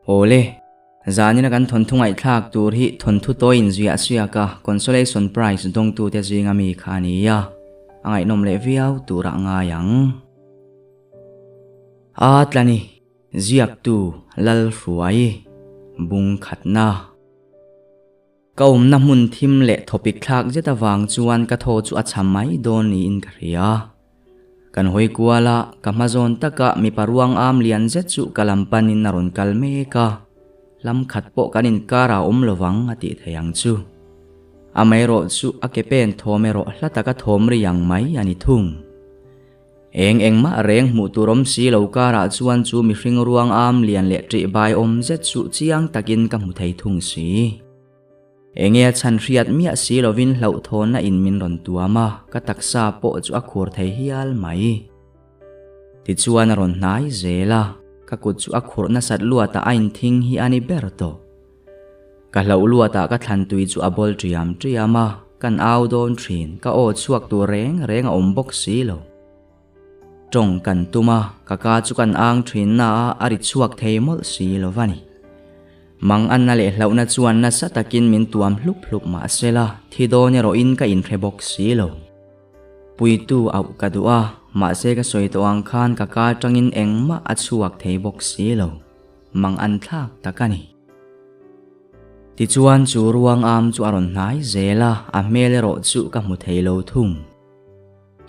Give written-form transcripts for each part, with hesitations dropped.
Ole zanina kan thon thungai thak tur hi thon thu toin zia sia ka consolation prize dong tu te zinga mi khania angai nom le viau tura nga yang atlani ziak tu lal ruai bung khatna kaum na mun thim le topic thak zeta wang chuan ka tho chu acham mai don ni in khria kan hoi kuala kamazon taka mi paruang am lian zet chu kalampanin naron kalme ka lam khat po kanin kara lowang ati thayang chu amairo chu akepen thomero hlataka thom riyang mai ani thung eng ma reng mu turom si lo kara chuan chu mi hring ruang am lian le tri bai zet chu chiang takin ka mu thei thung si enge chan riat mi si lovin hlau thon na in min ron tuama ka taksa po chu akhur thei hial mai ti chuan ron nai zela ka kut chu akhur na sat luata ain thing hi ani berto ka hlau luata ka thlan tui chu abol triama kan au don thin ka o chuak tu reng ombok si lo tong kan tuma ka chu kan ang thin na ari chuak thei mol si lo vani mang an na le hlau na chuan na satakin min tuam hlup ma sela thido ne ro in ka in threbok si lo puitu au kadua ma se ka soi to ang khan ka tangin engma achuak thei bok si lo mang an thak takani ti chuan chu ruang am chu aron nai zela a mele ro chu ka mu thei lo thung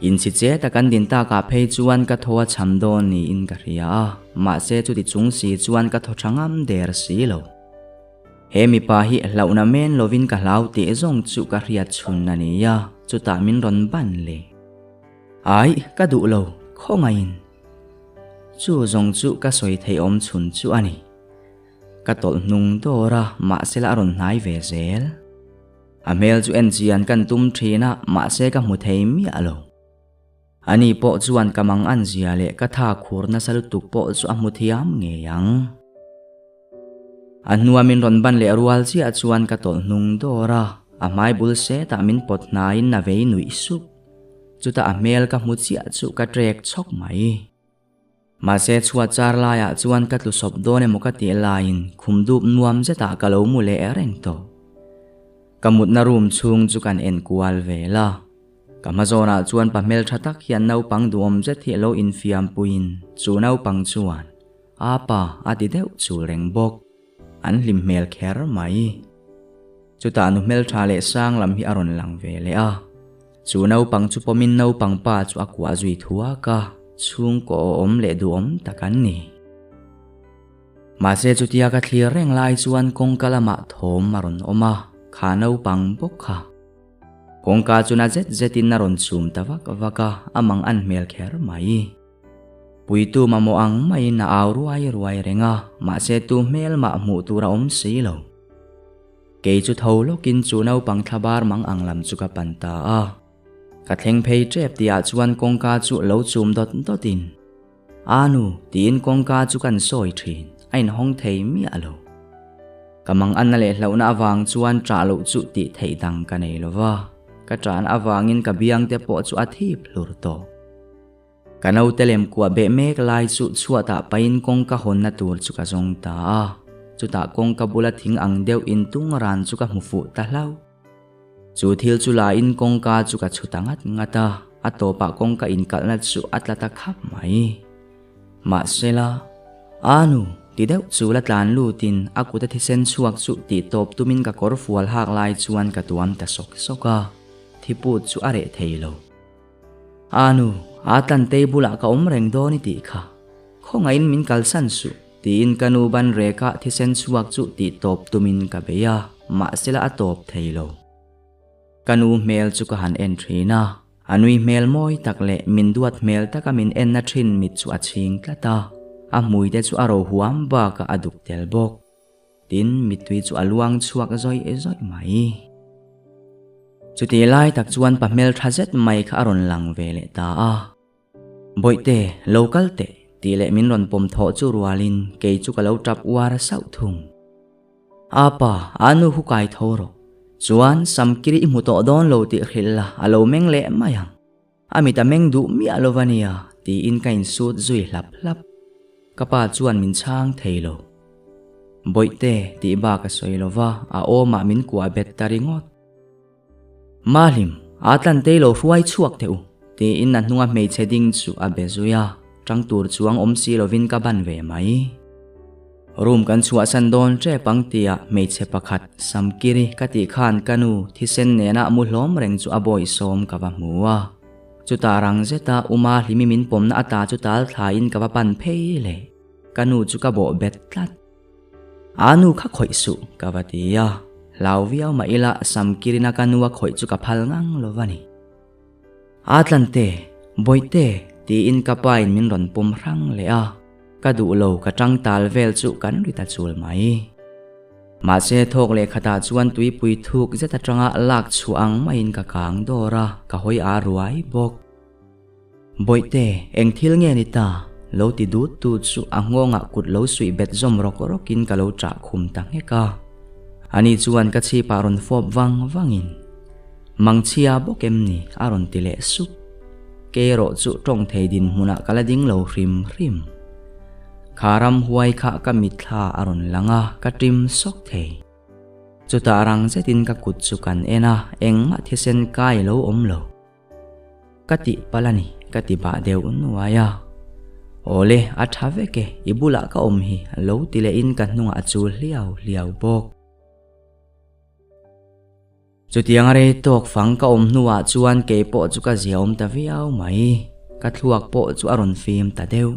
in si che takan din ta ka phei chuan ka thoa cham don ni in ka ria ma se chu ti chung si chuan ka tho thangam der si lo hemi pa hi launa men lovin ka hlau te zong chu ka riat chun na ni ya chu ta min ron ban le ai ka du lo khongain chu zong chu ka soi thei chun chu ani ka tol nung dora ma sela ron nai ve zel amel chu en jian kan tum thina ma se ka mu thei mi alo ani po chuan kamang an zia le ka tha khur na sal tuk po chu amu thiam nge yang anua min ron ban le rual chi a chuan ka tol nung dora amai bul se ta min pot na in na vei nui sup chuta amel ka mu chi a chu ka trek chok mai ma se chua char la ya chuan ka tlu sop done mo ka ti lain khumdup nuam zeta ka lo mu le reng to kamut na room chung chu kan en kual vela kamazona chuan pamel thatak hian nau pang duom zet hi lo in fiam puin chu nau pang chuan apa ati deuh chu reng bok an lim mel kher mai chuta nu mel tha le sang lam hi aron lang ve le a chu nau pang chu pomin nau pang pa chu akwa zui thua ka chung ko le du takan ni ma se chu tia ka thlir reng lai chuan kong kalama thom maron oma kha nau pang bok kha kong ka chu na zetin na ron chum tawaka amang an mel kher mai puitu mamo ang mai na aw ruai renga ma se tu mel ma mu tura si lo ke chu tho lokin chu nau pang thabar mang ang lam chu ka panta a ka thleng phei trep tia chuan kong ka chu lo chum dotin anu tin kong ka chu kan soi thin ain hong thei mi alo kamang an na le hlauna awang chuan tra lo chu ti thei dang ka nei lova ka tran awangin ka biang te po chu athi phlur to kanau telem kwa be mek lai chu chuata pain kong ka hon na tur chu ka zong ta chuta kong ka bula thing ang deu in tung ran chu ka mufu ta hlau chu thil chu la in kong ka chu ka chutangat ngata atopa kong ka in kalna chu atlata khap mai ma sela anu ti deuh chu la tlan lutin akuta thisen chuak chu ti top tumin ka kor fual hak lai chuan ka tuam ta soka thiput chu are theilo anu atan tebula ka reng do ni ti kha khongain min kalsan su tin kanu ban reka thisen chuak chu ti top tumin ka beya ma sela atop theilo kanu mel chu ka han entry na anui mel moi takle min duat mel taka min en na thin mit chu aching tlata a mui te chu aro huam ba ka aduk tel bok tin mitui chu aluang chuak zoi mai chuti lai tak chuan pamel thazet mai kha aron lang vele ta a boite local te ti le min ron pom tho chu rualin ke chu ka lo trap war sau thung apa anu hu kai thoro chuan samkiri imu to don lo ti khilla alo meng le mayang amita meng du mi alovania ti in kain suit zui hlap kapa chuan min chang theilo boite ti ba ka soilova a oma min kwa bet taringot malim atan te lo ruai chuak teu ti in na hnunga mei cheding chu a bezuya tang tur chuang omsi lovin ka ban ve mai room kan chua sandon tre pangtia mei che pakhat samkiri kati khan kanu thisen nena mu hlom reng chu a boy som ka ba muwa chuta rang zeta uma limi min pomna ata chu tal tha in ka ba pan phei le kanu chu ka bo bet tlat anu kha khoi su ka ba tia lauviau ma ila samkiri na kanua khoi chu ka phal ngang lovani atlante boite ti in ka pain min ron pum rang le a ka du lo ka tang tal vel chu kan ri ta chul mai ma se thok le khata chuan tui pui thuk zeta tanga lak chuang ma in ka kang dora ka hoi a ruai bok boite eng thil nge ni ta lo ti du tu chu angonga kut lo sui bet zom rok rokin ka lo tra khum tang he ka ani chuan ka chi paron fop wangin mangchia bokem ni aron tile sup ke ro chu tong thei din huna kala ding lo rim kharam huai kha ka mitha aron langa ka tim sok thei chuta rang zetin ka kut chu kan ena engma thisen kai lo om lo kati palani kati ba deu nuaya ole athave ke ibula ka om hi lo tile in kan hnunga achul liao bok chutiang re tok fang ka om nuwa chuan ke po chu ka ziaum ta viau mai ka thuak po chu aron fim ta deu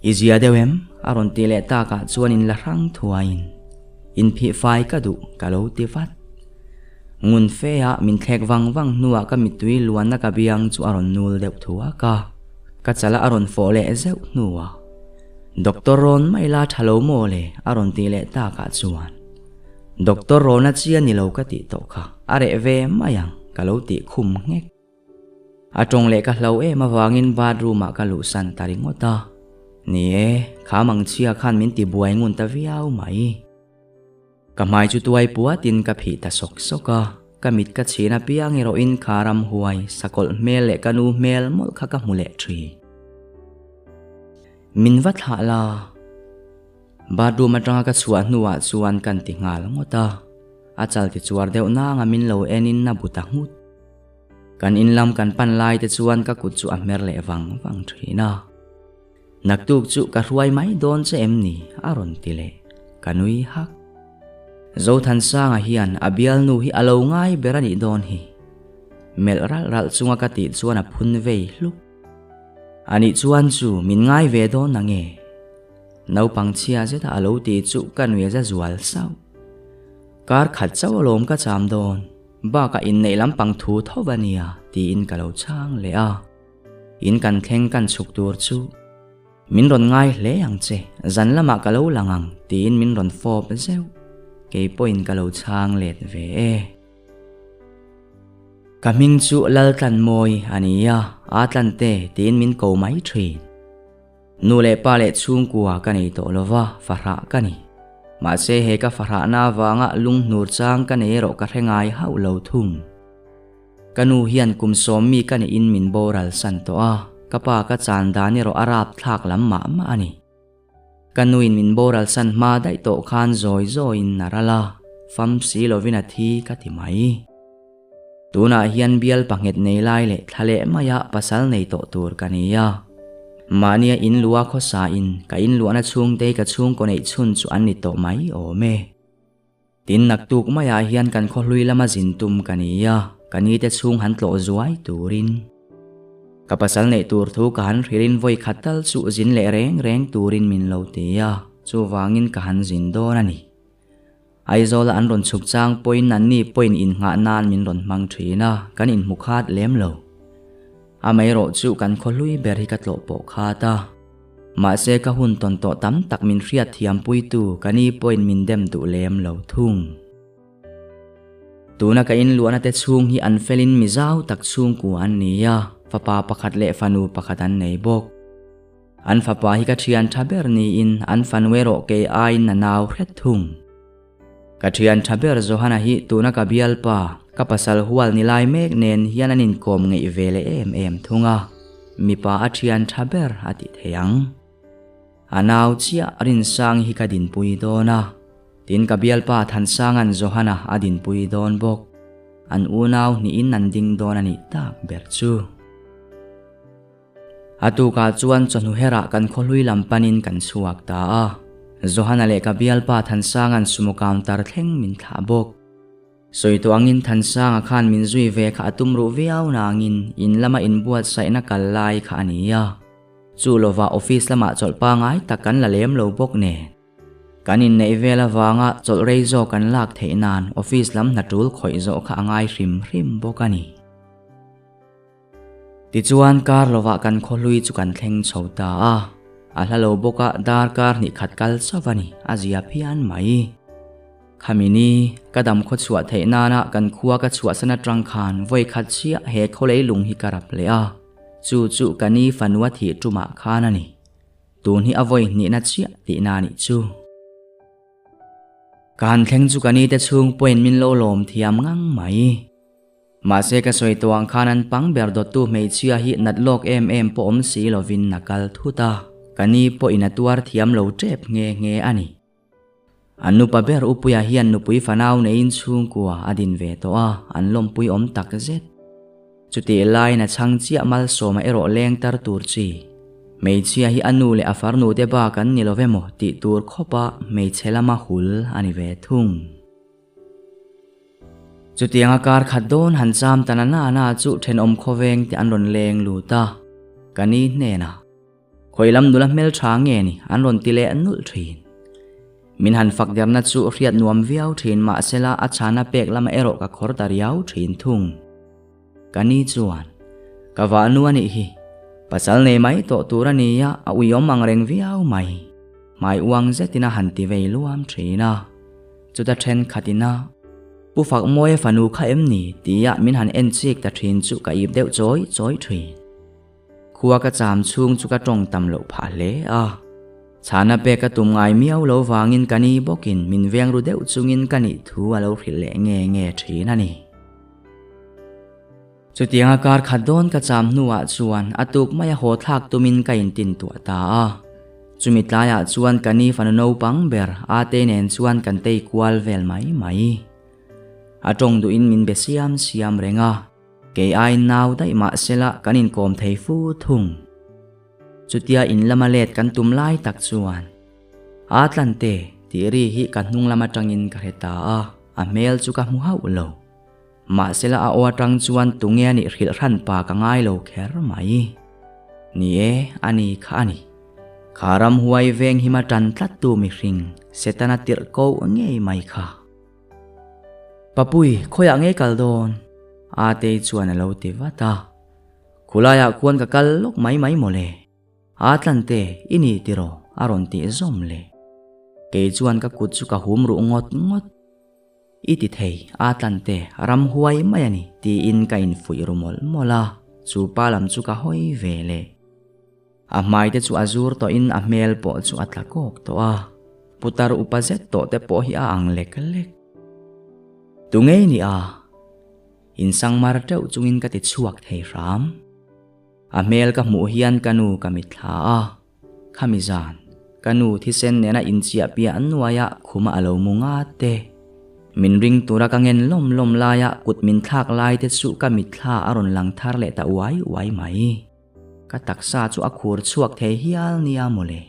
izia deuem aron tile ta ka chuan in la rang thuain in phi fai ka du ka lo ti vat ngun fe a min thlek wang nuwa ka mitui luan na ka biang chu aron nul deuh thua ka chala aron fole zeu nuwa doctor ron maila thalo mo le aron tile ta ka chuan doctor rona chia ni lo ka ti to kha are ve mayang ka lo ti khum ngek atong le ka hlo e ma wangin bathroom ma ka lu san taringota ni e khamang chia khan min ti buai ngun ta viau mai kamai chu tuai puwa tin ka phi ta sok soka kamit ka china piang ero in kharam huai sakol mel le kanu mel mol kha ka mule thri min wat hala bathroom atanga ka chua nuwa chuan kan ti ngal ngota achal ti chuar deuh na nga min lo enin na buta ngut kan inlam kan pan lai te chuan ka kut chu a mer le wang thina naktuk chu ka ruai mai don che em ni aron tile kanui hak zo than sa nga hian abial nu hi alo ngai berani don hi mel ral chunga ka ti chuan a phun vei hlu ani chuan chu min ngai ve don na nge nau pang chia zeta alo ti chu kanwe za zual sau kar khat chaw lom ka cham don ba ka in nei lam pang thu thowania ti in ka lo chang le a in kan thleng kan chuk tur chu min ron ngai hle yang che zan lama ka lo langang ti in min ron fop zeu ke point ka lo chang let ve kaming chu lal tan moi ania atlante tin min ko mai thin nu le pa le chung kuwa kani to lova farha kani ma se he ka farha na wanga lung nur chang kani ro ka thengai hau lo thum kanu hian kum som mi kani in min boral san to a kapa ka chan dani ro arap thak lam ma ani kanu in min boral san ma dai to khan zoi in narala fam si lovina thi ka ti mai tuna hian bial panget nei lai le thale maya pasal nei to tur kania mania in lua kho sa in ka in luana chung te ka chung ko nei chun chu an ni to mai o me tin nak tuk maya hian kan kho hlui lama zin tum kania kani te chung han tlo zuai turin kapasal nei tur thu kan ririn voi khatal chu zin le reng turin min lo tia chu wangin ka han zin don ani aizola an ron chuk chang point nan ni point in nga nan min ron mang thina kan in mukhat lem lo amai ro chu kan kholui ber hi katlo po khata ma se ka hun ton to tam tak min riat thiam pui tu kani point min dem tu lem lo thung tuna ka in luana te chung hi an felin mi zau tak chung ku an nia fapa pakhat le fanu pakhat an nei bok an fapa hi ka thian thaber ni in an fanwero ke ain na naw hret thung ka thian thaber johana hi tuna ka bial pa ka pasal hual ni lai mek nen hian anin kom ngei vele em thunga mi pa a thian thaber ati theyang anaw chia rin sang hi ka din pui dona tin ka bial pa than sangan Johana adin pui don bok an unaw ni in nan ding don ani tak ber chu atu ka chuan chonu hera kan kholui lampanin kan chuak ta a Johana le ka bial pa than sangan sumukam tar thleng min thla bok soi to angin than sanga khan min zui ve kha atumru viau nangin in lama in buat sai na kallai kha ania chu lova office lama cholpa ngai takan la lem lo bok ne kanin nei vela wanga chol reizo kan lak theinan office lam na tul khoi zo kha angai hrim bokani ti chuan kar lova kan kholui chu kan thleng chhota a hlalo boka dar kar ni khatkal chawani azia phian mai khamini kadam kho chuwa theinana kan khuwa ka chuwa sana trang khan voi khat chia he kholei lung hi karap le a chu kani fanwa thi tuma khanani tun hi avoi ni na chia ti na ni chu kan thleng chu kani te chung point min lo lom thiam ngang mai ma se ka soi tuang khanan pang ber do tu mei chia hi nat lok em po om si lovin nakal thuta kani po ina tuar thiam lo trep nge ani anu pa ber upuya hian nu pui fanau nein chung kwa adin ve to a an lom pui om tak zet chuti lai na chang chia mal soma ero leng tar tur chi mei chia hi anu le afarnu te ba kan ni lovemo ti tur khopa mei chelama hul ani ve thung chuti anga kar khadon han cham tanana na chu then om khoveng ti an ron leng lu ta kani ne na khoilam nula mel tha nge ni an ron ti le anul thin min han fak derna chu riat nuam viau thin ma sela achana pek lama ero ka khor tariau thin thung kani chuan ka wa nu ani hi pasal ne mai to turani ya a uyom mangreng viau mai uang zetina hanti vei luam thina chuta then khatina pu fak moe fanu kha em ni tia min han en chik ta thin chu ka ib deuh choi thin khuwa ka cham chung chu ka tong tam lo pha le a chana pe ka tum ngai miau lo wangin kani bokin min veng ru deuh chungin kani thu alo hril le nge thin ani chutianga kar khadon ka cham nuwa chuan atuk maya ho thlak tumin ka in tin tu ta chumi tlaya chuan kani fanano pang ber ate nen chuan kan tei kwal vel mai atong du in min be siam renga ke ai naw dai ma sela kanin kom thei fu thung chutia in lama let kan tum lai tak chuan atlante tiri hi kan hnung lama tangin ka heta a mel chu ka mu hau lo ma sela a watang chuan tunge ni hril ran pa ka ngai lo kher mai ni e ani kha ani kharam huai veng hima tan tlat tu mi hring setana tir ko ngei mai kha papui khoya nge kaldon ate chuan lo ti wata khulaya kuan ka kal lok mai mole atlante ini tiro aron ti zom le ke chuan ka kut chu ka hum ru ngot iti thei atlante ram huai mayani ti in ka in fui rumol mola chu palam chu ka hoi vele a mai te chu azur to in a mel po chu atlakok to a putar upazet to te po hi a ang lek tungei ni a in sang mar teu chungin ka ti chuak thei ram a mel ka mu hian kanu ka mitha a khamizan kanu thisen nena in chia pia anwaya khuma alo munga te min ring tura ka ngen lom laya kut min thak lai te chu ka mitha aron lang thar le ta wai mai ka taksa chu akhur chuak the hial nia mole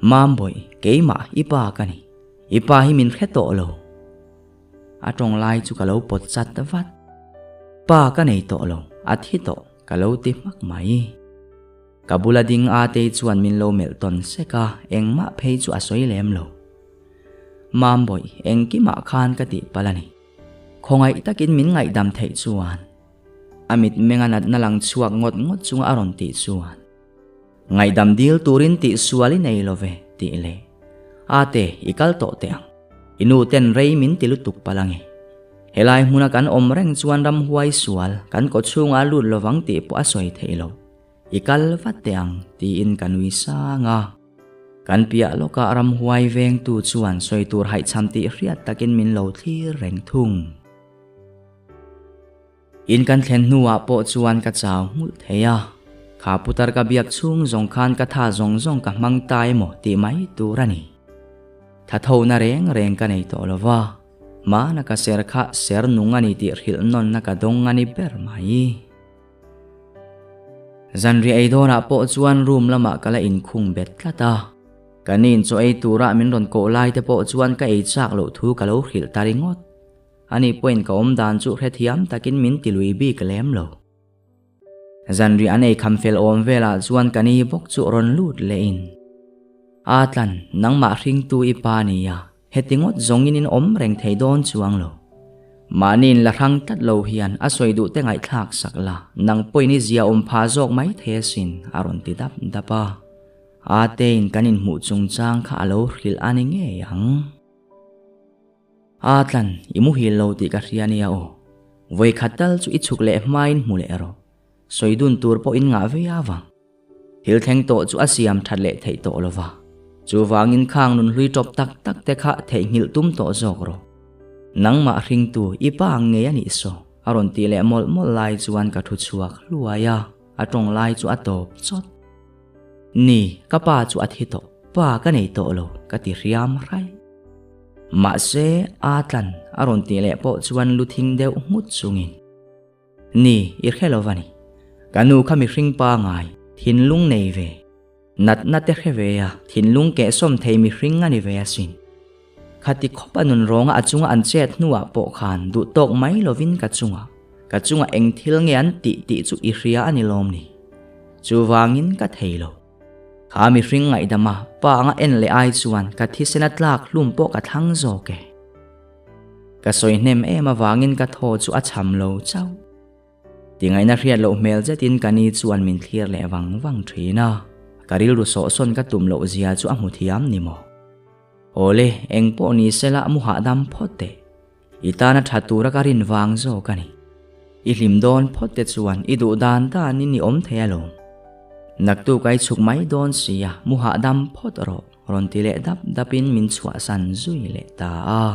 mam boy keima ipa kani ipa hi min kheto lo atong lai chu ka lo pot chat wat pa ka nei to lo athi to ka lo ti mak mai kabula ding ate chuan min lo melton seka engma phei chu asoi lem lo mam boy engki ma khan ka ti palani khongai takin min ngai dam thei chuan amit menganat nalang chuak ngot chunga aron ti chuan ngai dam dil turin ti suali nei love ti le ate ikal to teang inu ten rei min tilutuk palangi helai huna kan omreng chuan ram huai sual kan ko chunga lu lowang ti po asoi theilo ikal vateang ti in kanui sanga kan pia loka ram huai veng tu chuan soi tur hai cham ti riat takin min lo thi reng thung in kan thlen nuwa po chuan ka chaw ngul theya Kha putar ka biak chung zong khan ka tha zong ka mang tai mo ti mai turani. Tha thau na reng ka nei to lova. Ma na ka ser kha ser nungani ti rhil non na ka dongani ber mai. Zanri ai do na po chuan room lama kala in khung bet tlata. Kanin cho ai tura min ron ko lai te po chuan ka ei chak lo thu ka lo rhil taringot. Ani point ka om dan chu hrethiam takin min tilui bi klem lo. Zanri anei khamfel om vela chuan kani bok chu ron lut le in. Atlan nang ma ring tu ipa niya. Hetingot zongin in om reng thei don chuang lo. Manin la rang tat lo hian asoi du te ngai thak sakla nang poini zia pha jok mai thesin aron ti dap dapa. Atein kanin mu chung chang kha alo ril ani nge yang. Atlan imu hil lo ti ka riania o. Voi khatal chu ichuk le main mu le ro. Soidun tur po in nga ve awang. Hil theng to chu asiam that le thei to lova. Chu wangin khang nun hlui top tak tak te kha thei ngil tum to jok ro. Nang ma ring tu ipa nge ani so. Aron ti le mol mol lai chuan ka thu chuak luaya. Atong lai chu atop chot. Ni kapa chu athito pa ka nei to lo ka ti riam rai. Ma se atlan aron ti le po chuan luthing deu ngut chungin. Ni irkhelovani. Kanu khami ring pa ngai thin lung nei ve. Nat te kheve ya thin lung ke som thei mi ring ani ve asin. Khati khop anun ronga achunga an chet nuwa po khan du tok mai lovin ka chunga eng thil nge an ti chu i ria ani lom ni. Chu wangin ka theilo. Khami ring ngai dama pa nga en le ai chuan ka thi senatlak lum po ka thang zo ke. Ka soi nem ema wangin ka tho chu acham lo chau. Tingai na riat lo mel zetin kani chuan min thlir le wang thina. Karil ru so son ka tum lo zia chu amu thiam ni mo. Ole eng po ni sela mu ha dam phote. Itana thatura karin wang zo kani. Ilim don phote chuan idu dan ta ni om thelo. Naktu kai chuk mai don sia mu ha dam phot ro ron ti le dap dapin min chua san zui le ta a.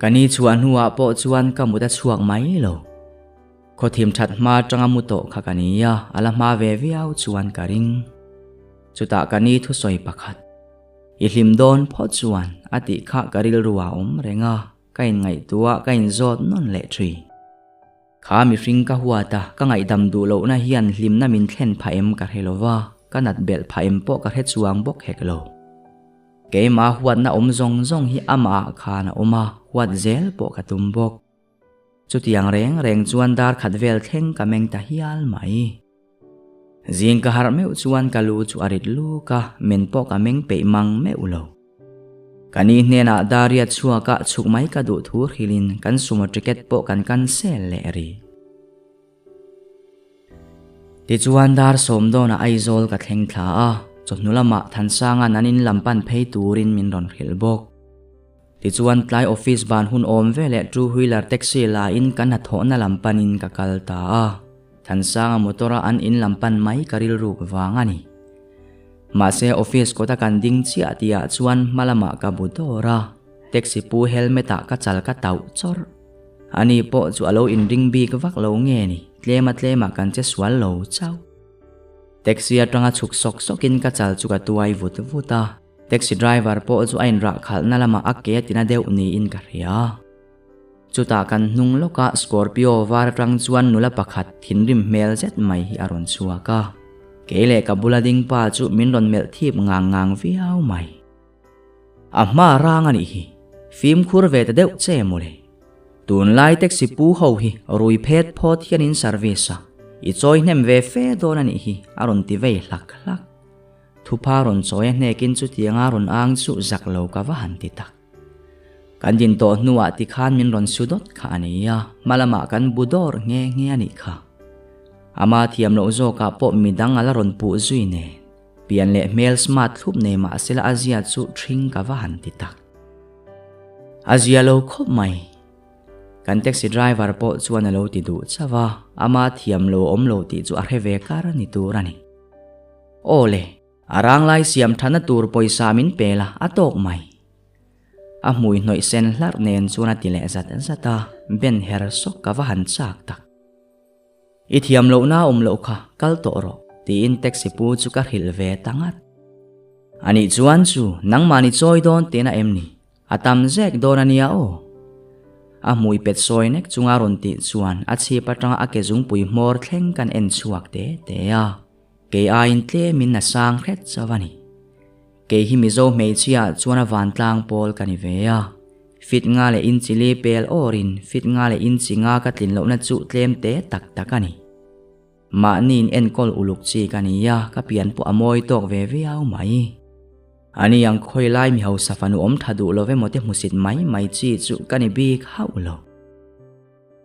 Kani chuan huwa po chuan kamuta chuak mai lo. Ko thim that ma tanga mu to khakania ala ma ve viau chuan karing. Chuta kani thu soi pakhat. Ilim don phot chuan ati kha karil ruwa renga kain ngai tua kain zot non le tri. Kha mi ring ka huata ka ngai dam du lo na hian hlim na min thlen phaem ka helova kanat bel phaem po ka he chuang bok heklo. Ke ma huat na zong hi ama kha na oma huat zel po ka tumbok. Chutiang reng chuan dar khat vel theng ka meng ta hial mai. Zing ka har meu chuan ka lu chu arit lu ka men po ka meng pe mang meu lo. Kani nena daria chua ka chuk mai ka du thu hilin kan sumo ticket po kan sel le ri. Ti chuan dar som do na aizol ka thleng thla a chonulama thansanga nanin lampan phei turin min ron hilbok. Ti chuan tlai office ban hun om vele two wheeler taxi la in kan hatho na lampanin ka kalta a. Thansanga motora an in lampan mai karil ruk wangani. Ma se office ko ta kan ding chi atia chuan malama ka budora taxi pu helmeta ka chal ka tau chor ani po chu alo in ring bi ka vak lo nge ni tlema kan che swal lo chau taxi atanga chuk sokin ka chal chu ka tuai vuta taxi driver po chu ain ra khal na lama ake tina deu ni in ka ria chuta kan hnung loka Scorpio var tang chuan nula pakhat thinrim mel zet mai hi aron chuaka. Kele ka bulading pa chu min ron mel thip ngang viau mai. Amma rang ani hi. Phim khur ve ta deuh che mole. Tun lai taxi pu ho hi rui phet phot hian in service. I choi hnem ve fe don ani hi aron ti ve lak. Thu pa ron choi hnekin chu tianga ron ang chu zak lo ka wa han ti tak. Kan din to nuwa ti khan min ron sudot kha ania malama kan budor nge ani kha. Ama thiam lo zo ka po midang ala ron pu zui ne. Pian le mail smart thup ne ma sila Asia chu thring ka wa han ti tak. Asia lo khop mai. Kan taxi driver po chuan alo ti du chawa ama thiam lo om lo ti chu a heve kar ni turani. Ole arang lai siam thana tur poisa min pela atok mai. A mui noi sen hlar nen chuna ti le zata ben her sok ka wa han chak tak. I thiam lo na lo kha kal to ro ti in taxi pu chu ka hil ve tangat. Ani chuan chu nang mani choi don te na em ni atam zek don ania o. A mui pet soi nek chunga ron ti chuan a chi patanga a ke jung pui mor thleng kan en chuak te a. Ke a in tle min na sang khet chawani. Ke hi mi zo mei chia chuan a van tlang pol kani ve a. Fit nga le in chili pel orin fit nga le in chinga ka tlin lo na chu tlem te tak takani. Ma nin en kol uluk chi kani ya ka pian pu amoi tok ve ve au mai. Ani yang khoi lai mi hau safanu om thadu lo ve mote musit mai chi chu kani bi khau lo.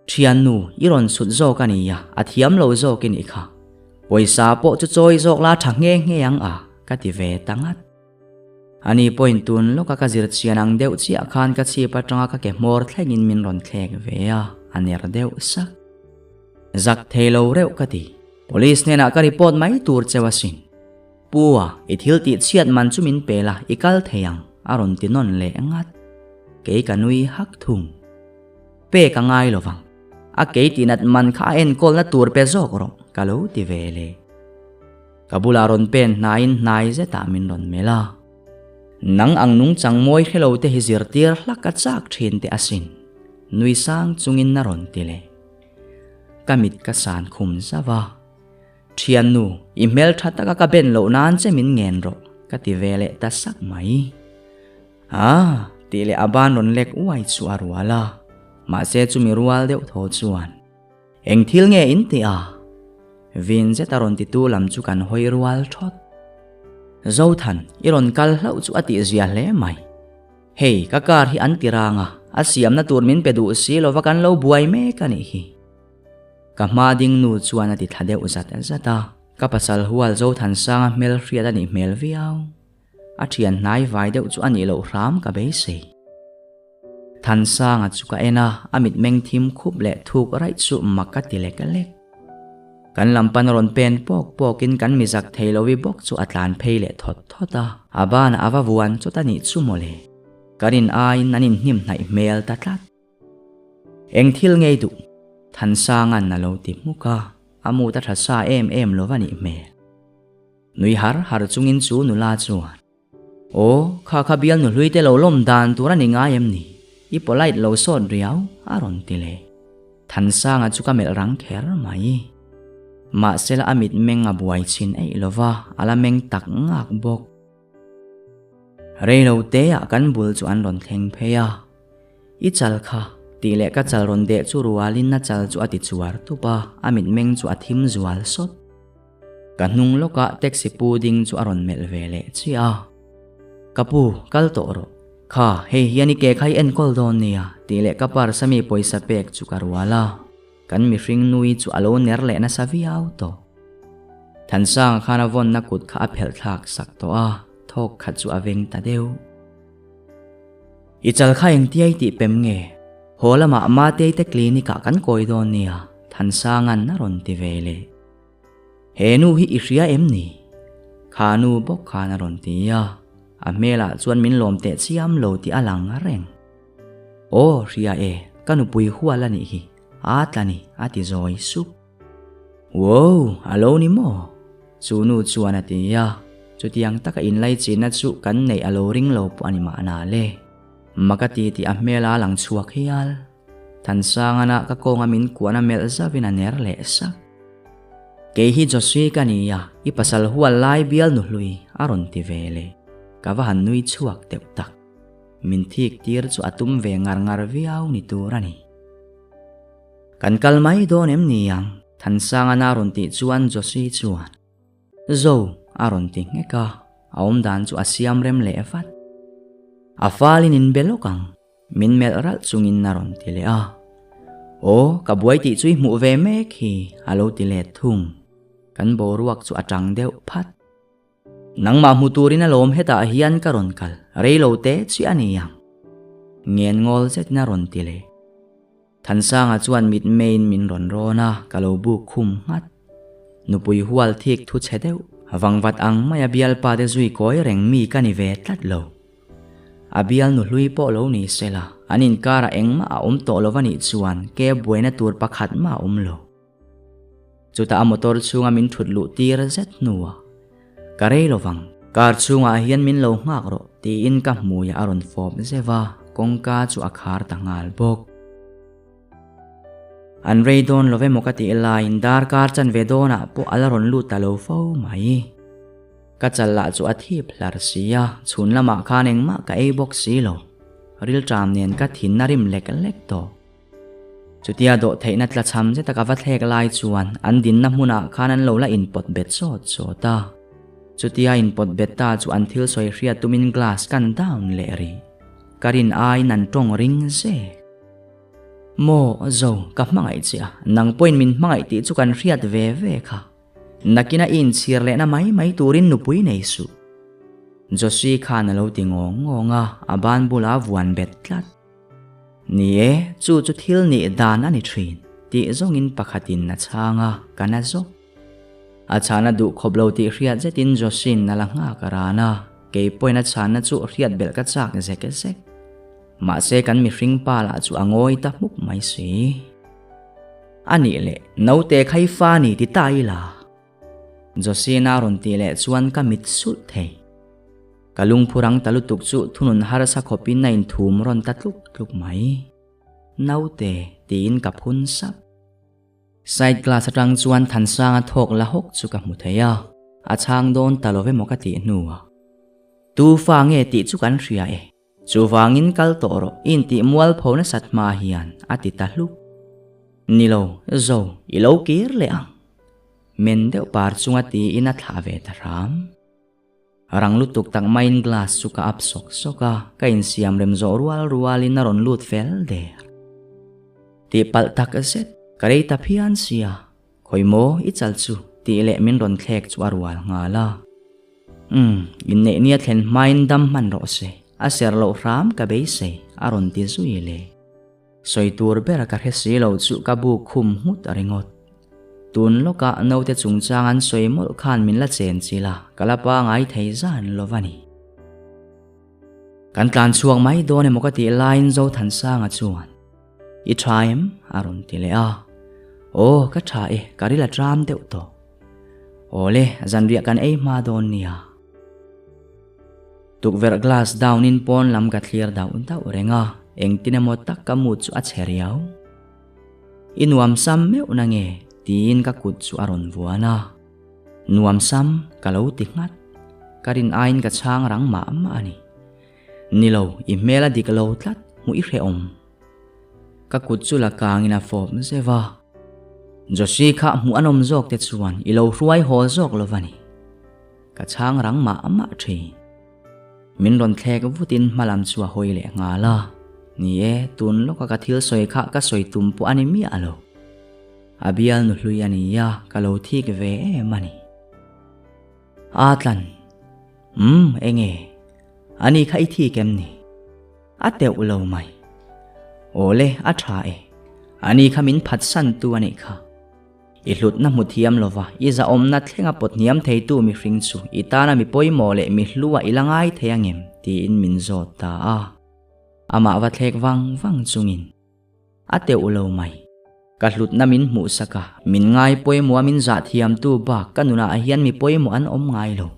Thian nu iron sut zo kani ya athiam lo zo kin ikha. Poisa po chu choi zok la thang nge yang a ka ti ve tangat. Ani point tun lo ka kazir chianang deu chi akhan ka chi patanga ka ke mor thlengin min ron thlek ve a aner deu sak. Zak thelo reu ka ti. Police ne na ka report mai tur chewasin. Puwa ithil ti chiat man chumin pela ikal theyang aron tinon le angat. Ke kanui hak thung. Pe ka ngai lovang. A ke tinat man kha en kol na tur pe zok ro kalo ti vele. Kabula ron pen nain nai ze ta min ron mela. Nang ang nung chang moi hello te hizir tir hlaka chak thin te asin. Nui sang chungin na ron tile. Kamit ka san khum zawa. Thian nu email thata ka ben lo nan che min ngen ro ka ti vele ta sak mai. Tile aban ron lek uai chu arwala. Ma se chu mi rual deuh tho chuan. Eng thil nge in ti a. Vin ze taron ti tu lam chu kan hoi rual thot. Zo than iron kal hlau chu ati zia hle mai. Hei kakar hi an tiranga asiam na turmin pedu si lo vakan lo buai me kani hi. Kama ding nu chuan ati thade uzat zata kapasal hual zo than sanga mel hriat ani mel viau. Athian nai vai deuh chu ani lo ram ka be se. Than sanga chu ka ena amit meng thim khup le thuk rai chu makati le ka lek. Kan lampan ron pen pokin kan mizak theilowi bok chu atlan pheile thota abana awa vuan chu tani chu mole karin ain nanin hnim nai mel tatlat eng thil ngei du than sangan na lo ti muka amu ta thasa em lovani me nui har chungin chu nula chuan o kha bial nu hluite lo lom dan turani nga em ni I polite lo son riau aron tile than sanga chu ka mel rang kher mai. Ma sela amit meng abuai chin ei lova ala meng tak ngak bok. Reilo te a kan bul chu an ron thleng pheya. I chal kha ti le ka chal ron de chu rualin na chal chu ati chuar tu pa amit meng chu athim zual sot. Kanung loka taxi pu ding chu aron mel vele chia. Kapu kal to ro. Kha hei yani ke khai en kol don nia ti le kapar sami poisa pek chu karwala. Kan mi ring nui chu alo ner le na saviau to. Than sang khana von na kut kha aphel thak sak to a thok kha chu aveng ta deu. I chal kha eng tiai ti pem nge. Hola ma te te klinika kan koi don nia. Than sangan na ron ti vele. He nu hi ihria em ni. Kha nu bok kha na ron ti ya. A mela chuan min lom te chiam lo ti alang a reng. O ria e kanu pui huala ni hi. Atlani ati zoi sup. Wow, alo ni mo. Chunu chuan ati ya. Chu tiang taka inlay china chu kan nei alo ring lo po ani maana le. Makati ti amela lang chuak hial. Tansanga na kakonga min kuana mel zavina ner le sak. Kehi Joshua kaniya ipasal hual lai bial nuhlui aron ti vele. Kavahan nui chuak tep tak. Mintik tir chu atum ve ngar viau ni turani. Kan kalmay don em niyang tansanga na aron ti chuan Joshua chuan. Zo aron ti ngeka aom dan chu asiam rem le evat. Afalin in belokang min mel ral chungin naron ti le a. O kabuay ti chui mu ve mek hi alo ti le thung. Kan boruak chu atang deu phat. Nang mamuturin na lom heta hiyan karon kal. Reylo te chui aniyang. Ngien ngol set naron ti le. Tansa nga chuan mit main min ron rona kalobu khum ngat. Nupui hual thik thu chedeu. Vangvat ang maya bial pa de zui koi reng mi kanive tlat lo. Abial nu hlui po lo ni sela. Anin kara eng ma aom to lo vani chuan ke buena tur pakhat ma lo. chu ta motor chunga min thut lu tir zet nuwa karei lovang kar chunga hian min lo ngak ro ti in ka muya aron fom zewa kongka chu akhar tangal bok an reidon love mokati elain dar kar chan vedona po alaron lu talo fo mai ka challa chu athi phlar sia chhun lama khaneng ma ka ei box si lo ril tram nen ka thin narim lek lek to chutia do theina tla cham je taka va thlek lai chuan an din na hmuna khanan lo la in pot bet so chota chutia in pot bet ta chu an thil soi hria tumin glass kan down le ri karin ai nan tong ring se mo zo ka mangai chia nang point min mangai ti chu kan hriat ve ve kha nakina in chir le na mai turin nupui nei su josi khan lo tingong ngonga aban bula vuan bet tlat ni e chu thil ni dan ani thin ti zong in pakhatin na changa kana zo achana du khoblo ti hriat zetin josin na langa karana ke poina chana chu hriat bel ka chak zek zek ma se kan mi hring pa la chu angoi ta muk mai si ani le no te khai fa ni ti tai la josina ron ti le chuan ka mit su thei kalung phurang talutuk chu thunun harasa khopin na in thum ron tatluk tluk mai naute tin ka phun sap side glass atang chuan than sang thok la hok chu ka mu theya achang don talove mokati nuwa tu fa nge ti chu kan hria e chu wangin kal toro in ti mual phone satma hian ati taluk nilo zo ilo kir le ang men deuh par chunga ti ina thave taram rang lutuk tak main glass suka ap sok soka kain siam rem zo rual in ron lut fel der ti pal tak aset karei ta phian sia khoimo I chal chu ti le min ron thlek chu arwal ngala in ne nia thlen main dam man ro se aser lo ram ka be se aron ti zui le soi tur bera ka hesi lo chu ka bu khum hut aringot tun loka note chungchang an soi mol khan min la chen chila kalapa ngai thei zan lovani kan tlan chuang mai done mokati line zo than sanga chuan I thaim aron tile a o ka tha e karila tram deuh to ole zan ria kan ei ma don nia tuk ver glass down in pon lam ka clear down ta orenga eng tinemo tak ka mu chu a chheriau inuam sam meu na nge tin ka kut chu aron vuana nuam sam kalau ti ngat karin ain ka chang rang ma ani nilo I mela dikalo tlat mu I hreom ka kut chu la kangina form zewa josi kha mu anom jok te chuan ilo ruai ho jok lovani ka chang rang ma thi min ron thlek vutin malam chuwa hoile ngala ni e tun loka ka thil soi kha ka soi tum pu ani mi alo abial nu hlui ani ya kalo thik ve mani atlan enge ani khai thi kem ni ate ulo mai ole atha e ani khamin phat san tu ani kha I hlut na muthiam lova iza omna thlenga pot niam thei tu mi hring chu itana mi poimo le mi hluwa ilangai theyangem ti in min zot ta a ama wa thlek wang chungin ate ulo mai ka hlut na min mu saka min ngai poimo min za thiam tu ba kanuna a hian mi poimo an om ngai lo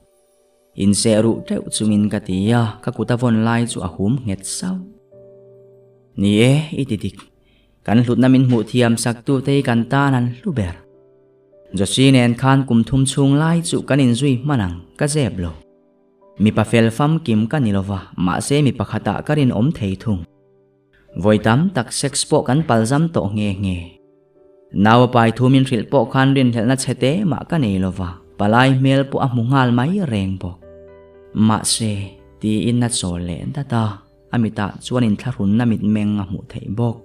in se ru teu chungin ka tia ka kutavon lai chu a hum nget sau ni e itidik kan hlut na min mu thiam sak tu te kan ta nan luber josinen khan kum thum chung lai chu kanin zui manang ka zeb lo mi pa fel fam kim kanilova ma se mi pakhata karin om thei thung voitam tak sex po kan paljam to nge naw pai thumin ril po khan rin helna chete ma kanilova palai mel po a mungal mai reng bo ma se ti in na chole ta amita chuanin tharun namit menga mu thei bok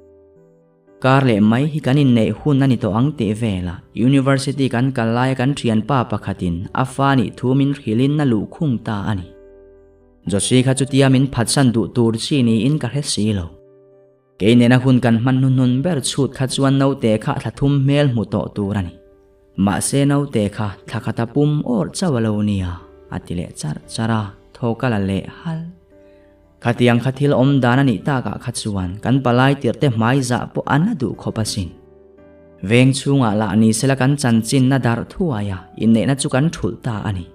karle mai hi kanin nei hun ani to ang te vela university kan kalai kan thian pa pakhatin afani thumin hilin na lu khung ta ani josi kha chutia min phatsan du tur chi ni in ka hesi lo ke ne na hun kan man nun ber chut kha chuan no te kha thlathum mel mu to turani ma se no te kha thakata pum or chawalo nia atile chara thokala le hal khatiang khathil om dana ni ta ka khachuan kan palai tirte mai za po anadu khopasin veng chunga la ni sela kan chan chin na dar thuaya in ne na chu kan thul ta ani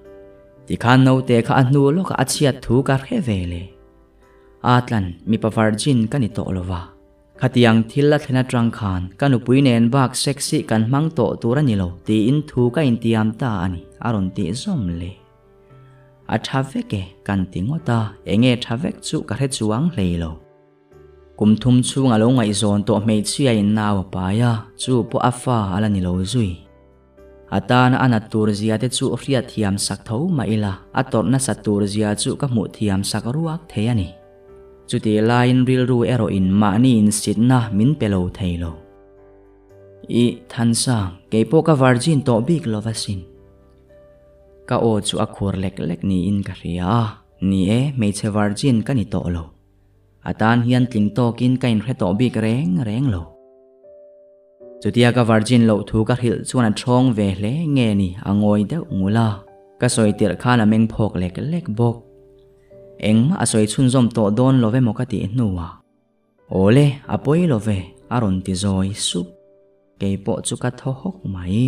ti khan no te kha anu lo ka achiat thu ka khe vele atlan mi pa virgin kan i to lova khatiang thil la thena trang khan kanu pui nen bak sexy kan mang to tura ni lo ti in thu ka in tiam ta ani aron ti zom le a thaveke kan tingota enge thavek chu ka he chuang leilo kum thum chung alo ngai zon to mei chia in naw pa ya chu po afa ala ni lo zui atana anatur zia te chu ria thiam sak tho ma ila ator na satur zia chu ka mu thiam sak ruak the ani chu ti line ril ru ero in ma ni in sit na min pelo thailo I than sang ke po ka virgin to big lovasin ka o chu akhur lek lek ni in ka ria ni e mei che virgin ka ni to lo atan hian tling to kin kain hre to big reng lo chutia ka virgin lo thu ka hil chuan a thong ve hle nge ni angoi deuh ngula ka soi tir khan a meng phok lek lek bok engma a soi chhun zom to don love mo ka ti nuwa ole apoi love aron ti zoi sup ke po chu ka tho hok mai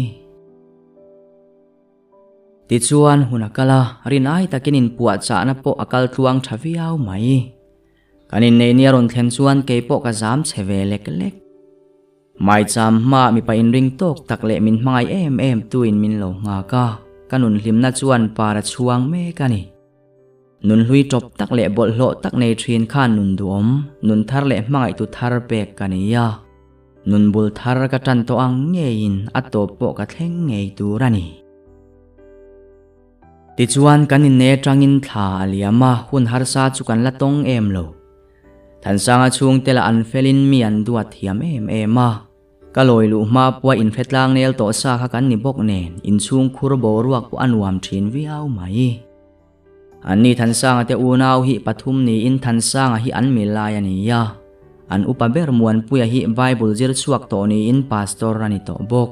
ti chuan hunakala rinai takinin puwa cha na po akal tluang thaviau mai kanin nei ni aron thlen chuan ke po ka zam cheve lek lek mai cham ma mi pa in ring tok tak le min mangai em tu in min lo nga ka kanun hlimna chuan para chuang me kani nun hlui top tak le bol hlo tak nei thin khan nun duom nun thar le mangai tu thar pek kania nun bul thar ka tan to ang nge in ato po ka thleng ngei tu rani ti chuan kanin ne tangin thla aliama hun har sa chu kan la tong em lo than sanga chung tela an felin mi an duat thiam ema kaloi lu ma puwa in fetlang nel to sa kha kan ni bok nen in chung khur bo ruak pu anuam thin viau mai ani than sanga te unau hi pathum ni in than sanga hi an milai ani ya an upaber muan puya hi bible zir chuak to ni in pastor ani to bok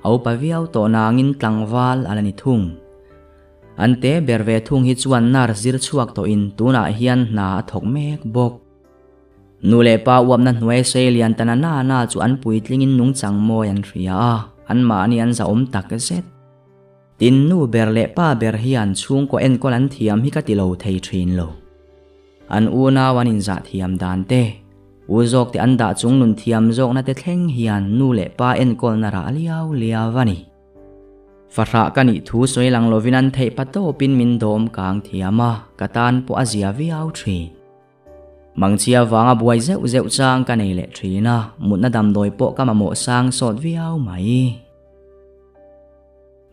au pa viau to nangin tlangwal alani thung ante berve thung hi chuan nar zir chuak to in tuna hian na thok mek bok nule pa wam na hnuai selian tanana na chu an puitling in nung changmo yan ria an ma ni an za om tak zet tin nu berle pa ber hian chung ko en kolan thiam hi ka tilo thei thin lo an una wanin za thiam dan te uzok te an da chung nun thiam zok na te thleng hian nu le pa en kol na ra liawani farha kani thu soilang lovinan thei pato pin min dom kang thiama katan po azia viau thin mangchia wanga buai zeu chang ka nei le thina mutna dam doi po ka mamo sang sot viau mai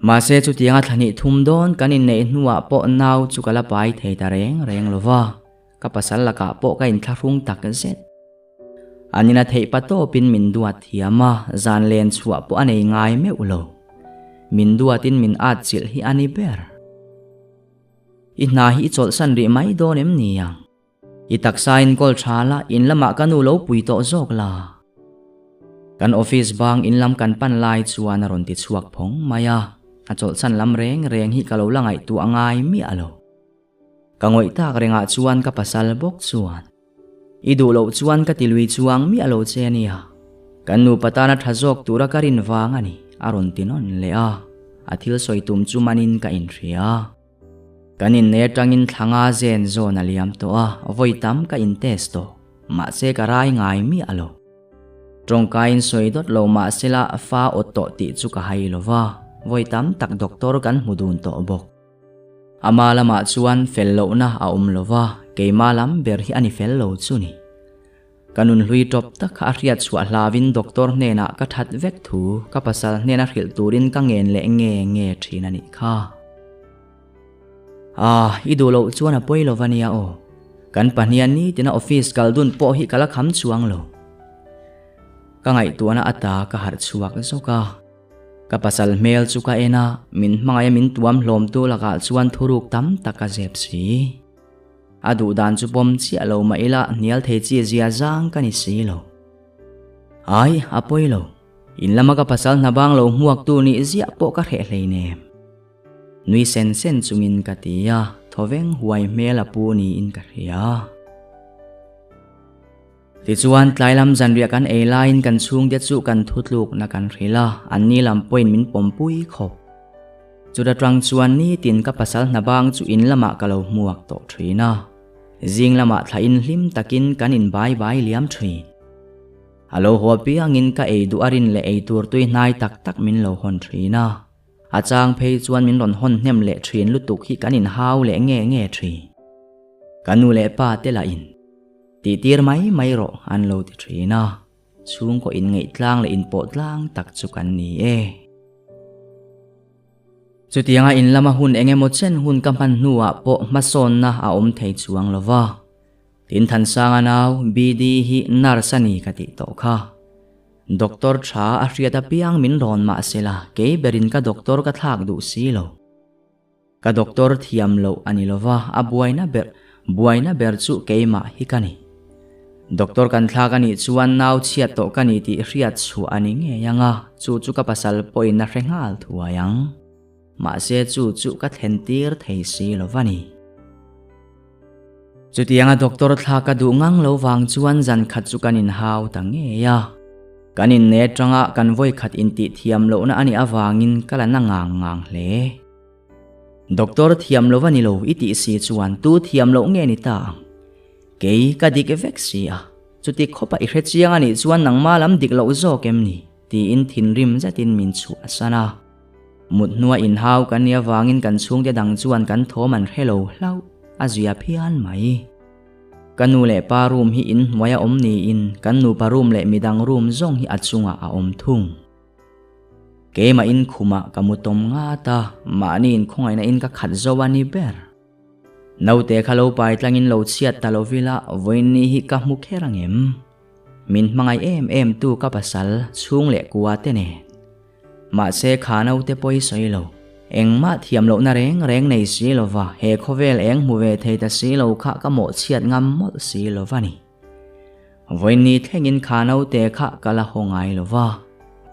ma se chu tianga thani thum don kanin nei hnuwa po nau chu kala pai thei ta reng lova ka pasal la ka po ka in tharung tak zet anina thei pato pin min duat thiama zan len chuwa po anei ngai me ulo min duatin min at chil hi ani ber ina hi chol san ri mai don em niang itaksa in kol thala in lama kanu lo pui to zok la kan office bang in lam kan pan lai chuan aron ti chuak phong maya a chol san lam reng hi kalo langai tu angai mi alo kangoi tak renga chuan ka pasal bok chuan idu lo chuan ka tilui chuang mi alo chenia kanu patana thazok tura karin wang ani aron tinon le a athil soitum chu manin ka in ria kanin ne tangin thanga zen zon aliam to a voitam ka in testo ma se karai ngai mi alo trongkain soidot lo ma sela fa otto ti chu ka hai lova voitam tak doktor kan mudun to bok amala ma chuan fello na a lova keimalam ber hi ani fello chuni kanun hlui top tak a riat chwa hlawin doktor ne na ka that vek thu ka pasal ne na khil turin ka ngen le nge thina ni kha idulo chuan a poilo vania o kan pahnian ni tina office kaldun po hi kala kham chuang lo ka ngai tuana ata ka har chuak zoka ka pasal mel chu ka ena min mangai min tuam hlom tu laka chuan thuruk tam taka zep si adu dan chu pom chi alo ma ila nial the chi zia jang kani si lo ai a poilo in lama ka pasal na bang lo muak tu ni zia po ka re hleine nui sen chungin katia thoveng huai mela pu ni in ka ria Ti chuan tlai lam zan ria kan ei lain kan chung dia chu kan thutluk na kan rila an ni lam point min pompui khop chu da trang chuan ni tin ka pasal na bang chu in lama ka lo muak to thina jing lama thlain hlim takin kan in bai bai liam thrin alo ho piangin ka ei du arin le ei tur tui nai tak tak min lo hon thina achang phei chuan min ron hon hnem le thrin lutuk hi kan in hau le nge thri kanu le pa te la in ti tir mai ro an lo ti thina chung ko in ngei tlang le in po tlang tak chu kan ni e chu tianga in lama hun engemaw chen hun kaman nuwa po mason na a om thei chuang lova tin than sanga naw bd hi narsani ka ti to kha doctor tha a hriata piang min ron ma sela ke berin ka doctor ka thak du si lo ka doctor thiam lo ani lova a buaina ber chu ke ma hi kani doctor kan thak ani chuan naw chiat to kani ti hriat chu ani nge yanga chu ka pasal poin na hrengal thuayang ma se chu ka thentir thei si lovani chu tianga doctor thla ka du ngang lo wang chuan zan khat chu kanin hau ta nge ya kanin ne tanga kan voi khat in ti thiam lo na ani awangin kala na ngang hle doctor thiam lovani lo iti si chuan tu thiam lo nge ni ta ke ka dik vexia chu ti khopa I hre chiang ani chuan nangma lam dik lo zo kem ni ti in thin rim zatin min chu asana mut nuwa in hau kan nia wangin kan chung te dang chuan kan thoman hello hlau azia phian mai kanu le pa room hi in moya om ni in kanu pa room le midang room zong hi achunga a om thung ke ma in khuma kamutom nga ta mani in khongai na in ka khat zowani ber naute khalo pai tlangin lo chiat talovila voini hi ka mu kherangem min mangai em tu ka pasal chung le kuwa te ne ma se khano te poi soilo eng ma thiam lo na reng nei si lova he khovel eng mu ve thei ta si lo kha ka mo chiat ngam mol si lovani voini thlengin khano te kha kala hongai lova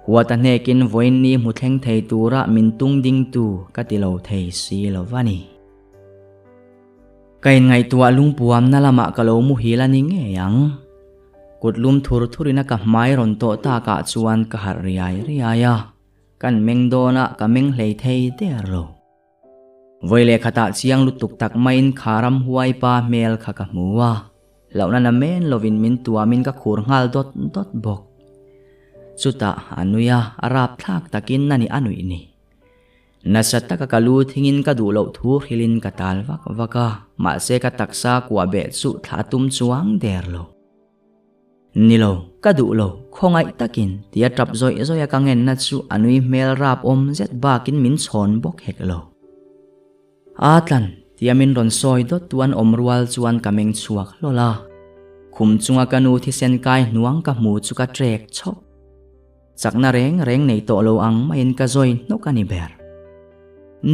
huata nekin voini mu thleng thei tura min tung ding tu ka ti lo thei si lovani kain ngai tua lungpuam na lama ka lo mu hilani nge yang kutlum thurina ka mai ron to ta ka chuan ka har riaya kan mengdona ka meng hlei thei te ro voile khata chiang lutuk tak main kharam huai pa mel kha ka muwa launa na men lovin min tua min ka khur ngal dot bok chuta anuya arap thak takin nani anui ni nasata ka kalu thingin ka du lo thu hilin ka tal vaka ma se ka taksa kwa be chu thatum chuang der lo nilo ka du lo khongai takin tia trap zoi ka ngen na chu anui mel rap om zet bakin min chon bok hek lo atlan tia min ron soi dot tuan om rual chuan kameng chuak lola khum chunga kanu thi sen kai nuang ka mu chu ka trek chok chakna reng nei to lo ang main ka zoi no kani ber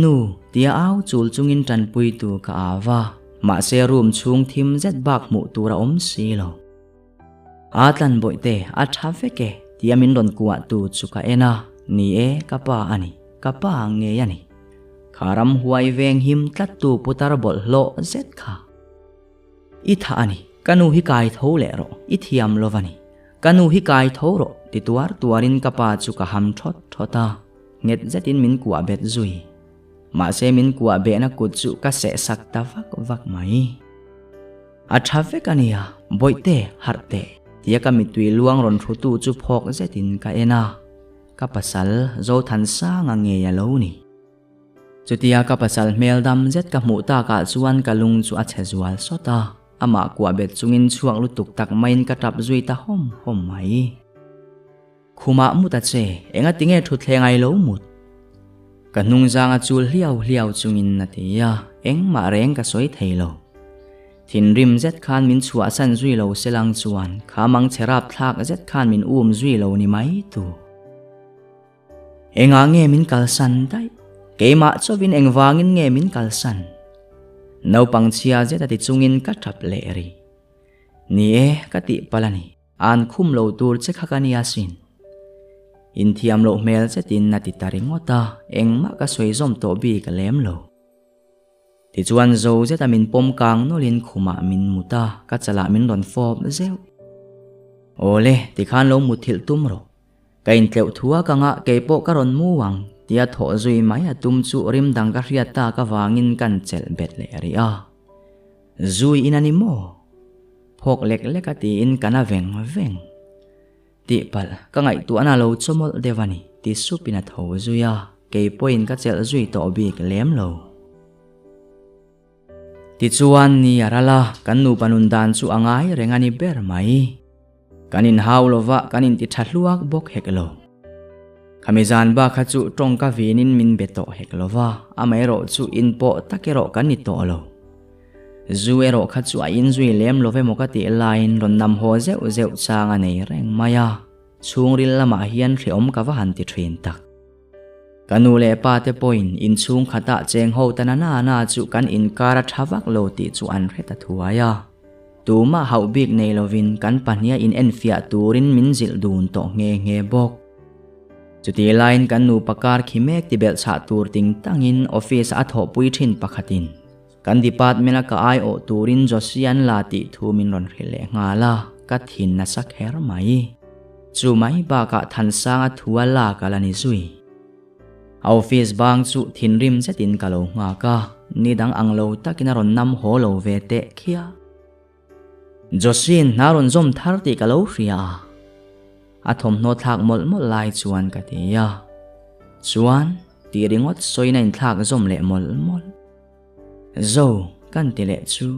nu tia au chul chungin tran pui tu ka awa ma se room chung thim zet bak mu tura om si lo atlan boite a thafeke tia min ron kuwa tu chuka ena ni e kapa ani kapa nge yani kharam huai veng him tlat tu putar bol lo zet kha I tha ani kanu hi kai tho le ro I thiam lovani kanu hi kai tho ro ti tuarin kapa chuka ham thota nget zetin min kuwa bet zui ma se min kuwa be na kut chu ka se sakta vak mai a thafek ania boite harte tia ka mitui luang ron thutu chu phok zetin ka ena ka pasal zo than sa nga nge ya lo ni chutia ka pasal meldam zet ka mu ta ka chuan ka lung chu a chezual sota ama kwa bet chungin chuang lutuk tak main ka tap zui ta hom mai khuma mu ta che enga tinge thu thlengai lo mut ka nung zanga chul hliau chungin na tia eng ma reng ka soi theilo thin rim zet khan min chua san zui lo selang chuan khamang cherap thlak zet khan min zui lo ni mai tu enga nge min kalsan dai keima chowin engwangin nge min kalsan nau pangchia zeta ti chungin ka thap le ri ni e ka ti palani an khum lo tur che khakani asin in thiam lo mel chetin na ti taringota engma ka soi zom to bi ka lem lo ti chuan zo zeta min pom kang no lin khuma min muta ka chala min ron fop zeu Ole ti khan lo mu thil tum ro kain tleu thua ka nga keipo karon muwang tia tho zui mai atum chu rim dang ka riata ka wangin kan chel bet le ri a zui inani mo phok lek lek ati in kana veng veng ti pal ka ngai tu ana lo chomol devani ti supina tho zuya keipo in ka chel zui to bik lem lo ti chuan ni arala kan nu panundan chu angai rengani ber mai kanin haulova kanin ti thaluak bok heklo kamizan ba kha chu tongka vinin min beto heklova amairo chu inpo takero kanito lo zuero kha chu in zui lem love mokati line ron nam ho zeu zeu changa nei reng maya chungril lama hian hriom ka wa han ti thin tak kanu le pa te point in chung khata cheng ho tanana na chu kan in kara thawak lo ti chu an reta thuaya tuma hau big nei lovin kan pania in enfia turin min zil dun to nge bok chuti line kan nu pakar khimek ti bel cha tur ting tangin office a tho pui thin pakhatin kan department ka ai o turin josian lati thumin ron rile ngala ka thin na sak her mai chu mai ba ka than sang a thuala kalani zui office bang chu thin rim zetin kalo nga ka nidang anglo takina ron nam ho lo ve te khia Josin naron zom thar ti kalo ria athom no thak mol mol lai chuan ka tia chuan ti ringot soina in thak zom le mol mol zo kan ti le chu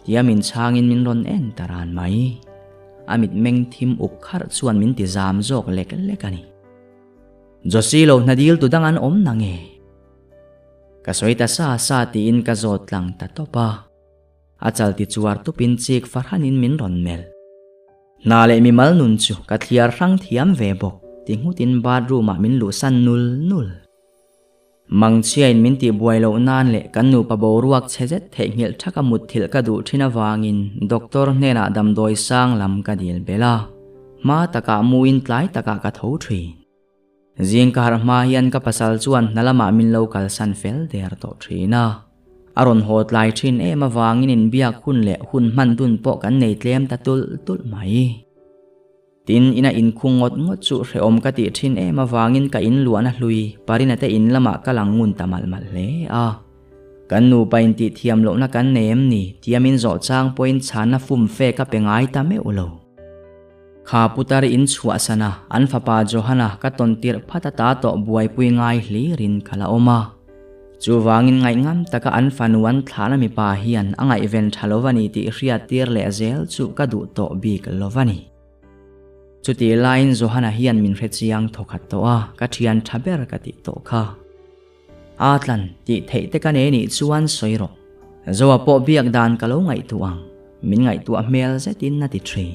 tiamin changin min ron en taran mai amit meng thim ukhar chuan min ti zam jok lek lek ani Josilo nadil tu dangan om nange kasoita sa ti in ka zot lang ta topa achal ti chuar tu pin chik farhanin min ron mel nale mi mal nun chu ka thliar rang thiam ve bok tingutin bathroom min lu san nul mang chiain min ti buailo nan le kan nu pa boruak chezet thengil thaka mut thil ka du thina wangin doctor nena dam doi sang lam ka dil bela ma taka muin tlai taka ka tho thri jing kar ma hian ka pasal chuan nalama min local san fel der to thina aron hot lai thin e ma wangin in biak hun le hun man dun po kan nei tlem ta tul mai tin ina in khungot ngot chu hreom ka ti thin e ma wangin ka in luana hlui parina te in lama kalangun tamal mal le a kan nu pain ti thiam lo na kan nem ni tiamin zo chang point chana fum fe ka pengai ta me ulo kha putari in chua sana an fapa johana ka tontir phata ta to buai pui ngai hli rin khala oma chu wangin ngai ngam taka an fanuan thlana mi pa hian angai event thalovani ti ria tir le zel chu ka du to bik lovani chuti line johana hian min hrechiang thokhat to a ka thian thaber ka ti to kha atlan ti theite ka ne ni chuan soiro zowa po biak dan kalo ngai tuang min ngai tu mel zetin na ti thri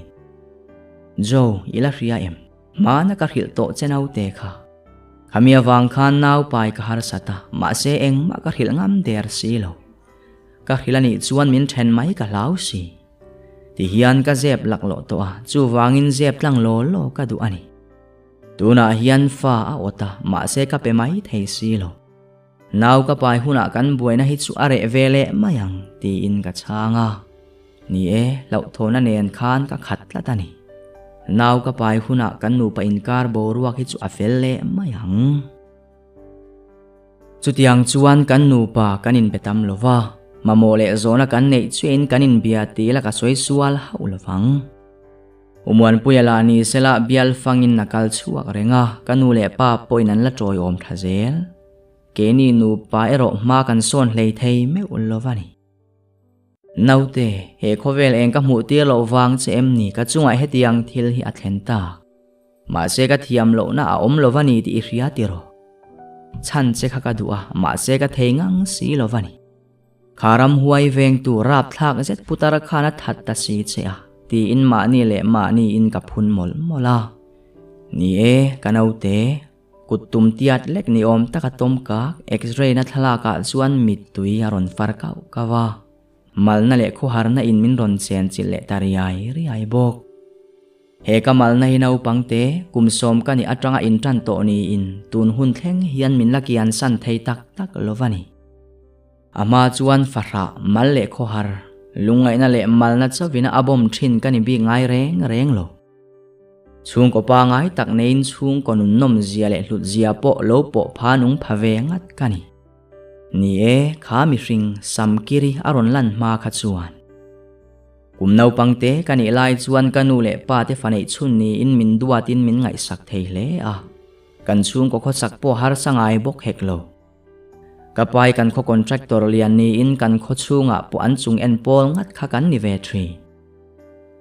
jo ila ria em mana ka hil to chenau te kha Khamia wang khan nau pai ka har sata ma se eng ma ka hil ngam der si lo ka hilani chuan min then mai ka lau si ti hian ka zep lak lo to a chu wangin zep tlang lo ka du ani tuna hian fa a ota ma se ka pe mai thei si lo nau ka pai huna kan buaina hi chu are vele mayang ti in ka changa ni e lo thona nen khan ka khat la tani nau ka pai huna kan nu pa inkar boruak hi chu afelle mayang chutiang chuan kan nu pa kanin betam lova mamole zona kan nei chuin kanin bia ti la ka soi sual haulawang umuan puyala ni sela bial fangin nakal chuak renga kanu le pa poinan la troi om thazel keni nu pa ero ma kan son hlei thei me ullovani naute he khovel eng ka mu ti lo wang che em ni ka chunga hetiang thil hi athlenta ma se ka thiam lo na a om lovani ti ria tiro chan che kha ka duwa ma se ka theingang si lovani kharam huai veng tu rap thak zet putara khana that ta si che a ti in ma ni le ma ni in ka phun mol mola ni e kanaute kutum tiat lek ni om taka tom ka x-ray na thala ka chuan mit tui aron farkau kawa malna le kho harna in min ron chen chil le tariai riai bok he kamal na hinau pangte kumsom ka ni atanga in tan to ni in tun hun thleng hian min lakian san thei tak tak lovani ama chuan farha mal le kho har lungai na le mal na chawina abom thin kani bi ngai reng lo chung ko pa ngai tak nein chung ko nun nom zia le hlut zia po lo po pha nung phave ngat kani ni e kha mi ring samkiri aron lan ma kha chuan kumnau pangte kani lai chuan kanu le pa te fanei chun ni in min duatin min ngai sak thei le a kan chung ko khosak po har sangai bok hek lo kapai kan kho contractor lian ni in kan kho chunga po an chung en pol ngat kha kan ni ve thri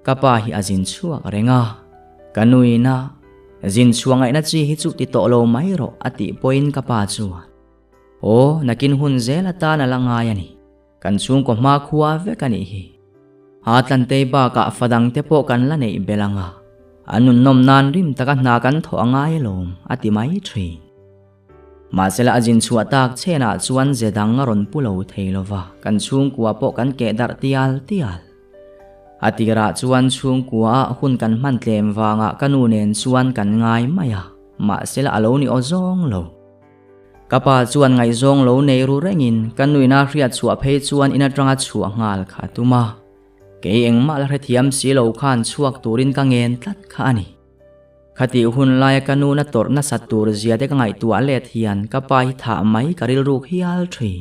kapa hi azin chuak renga kanuina zin chuangai na chi hi chu ti to lo mai ro ati point kapa chuan o nakin hun zela ta na langa yani kan chung ko ma khuwa ve kani hi atlan te ba ka fadang te po kan la nei belanga anun nom nan rim taka na kan tho angai lom ati mai thri masela ajin chuwa tak chena chuan zedang ron pulo theilowa kan chung kuwa po kan ke dar tial atira chuan chung kuwa hun kan man tlem wanga kanunen chuan kan ngai maya masela alo ni ozong lo kapa chuan ngai zong lo nei ru rengin kanuina hriat chuwa phei chuan ina tanga chuwa ngal kha tuma ke engma la thiam si lo khan chuak turin ka ngen tlat kha ani khati hun lai kanu na tor na satur zia de ngai tu ale thian ka pai tha mai karil ruk hial thri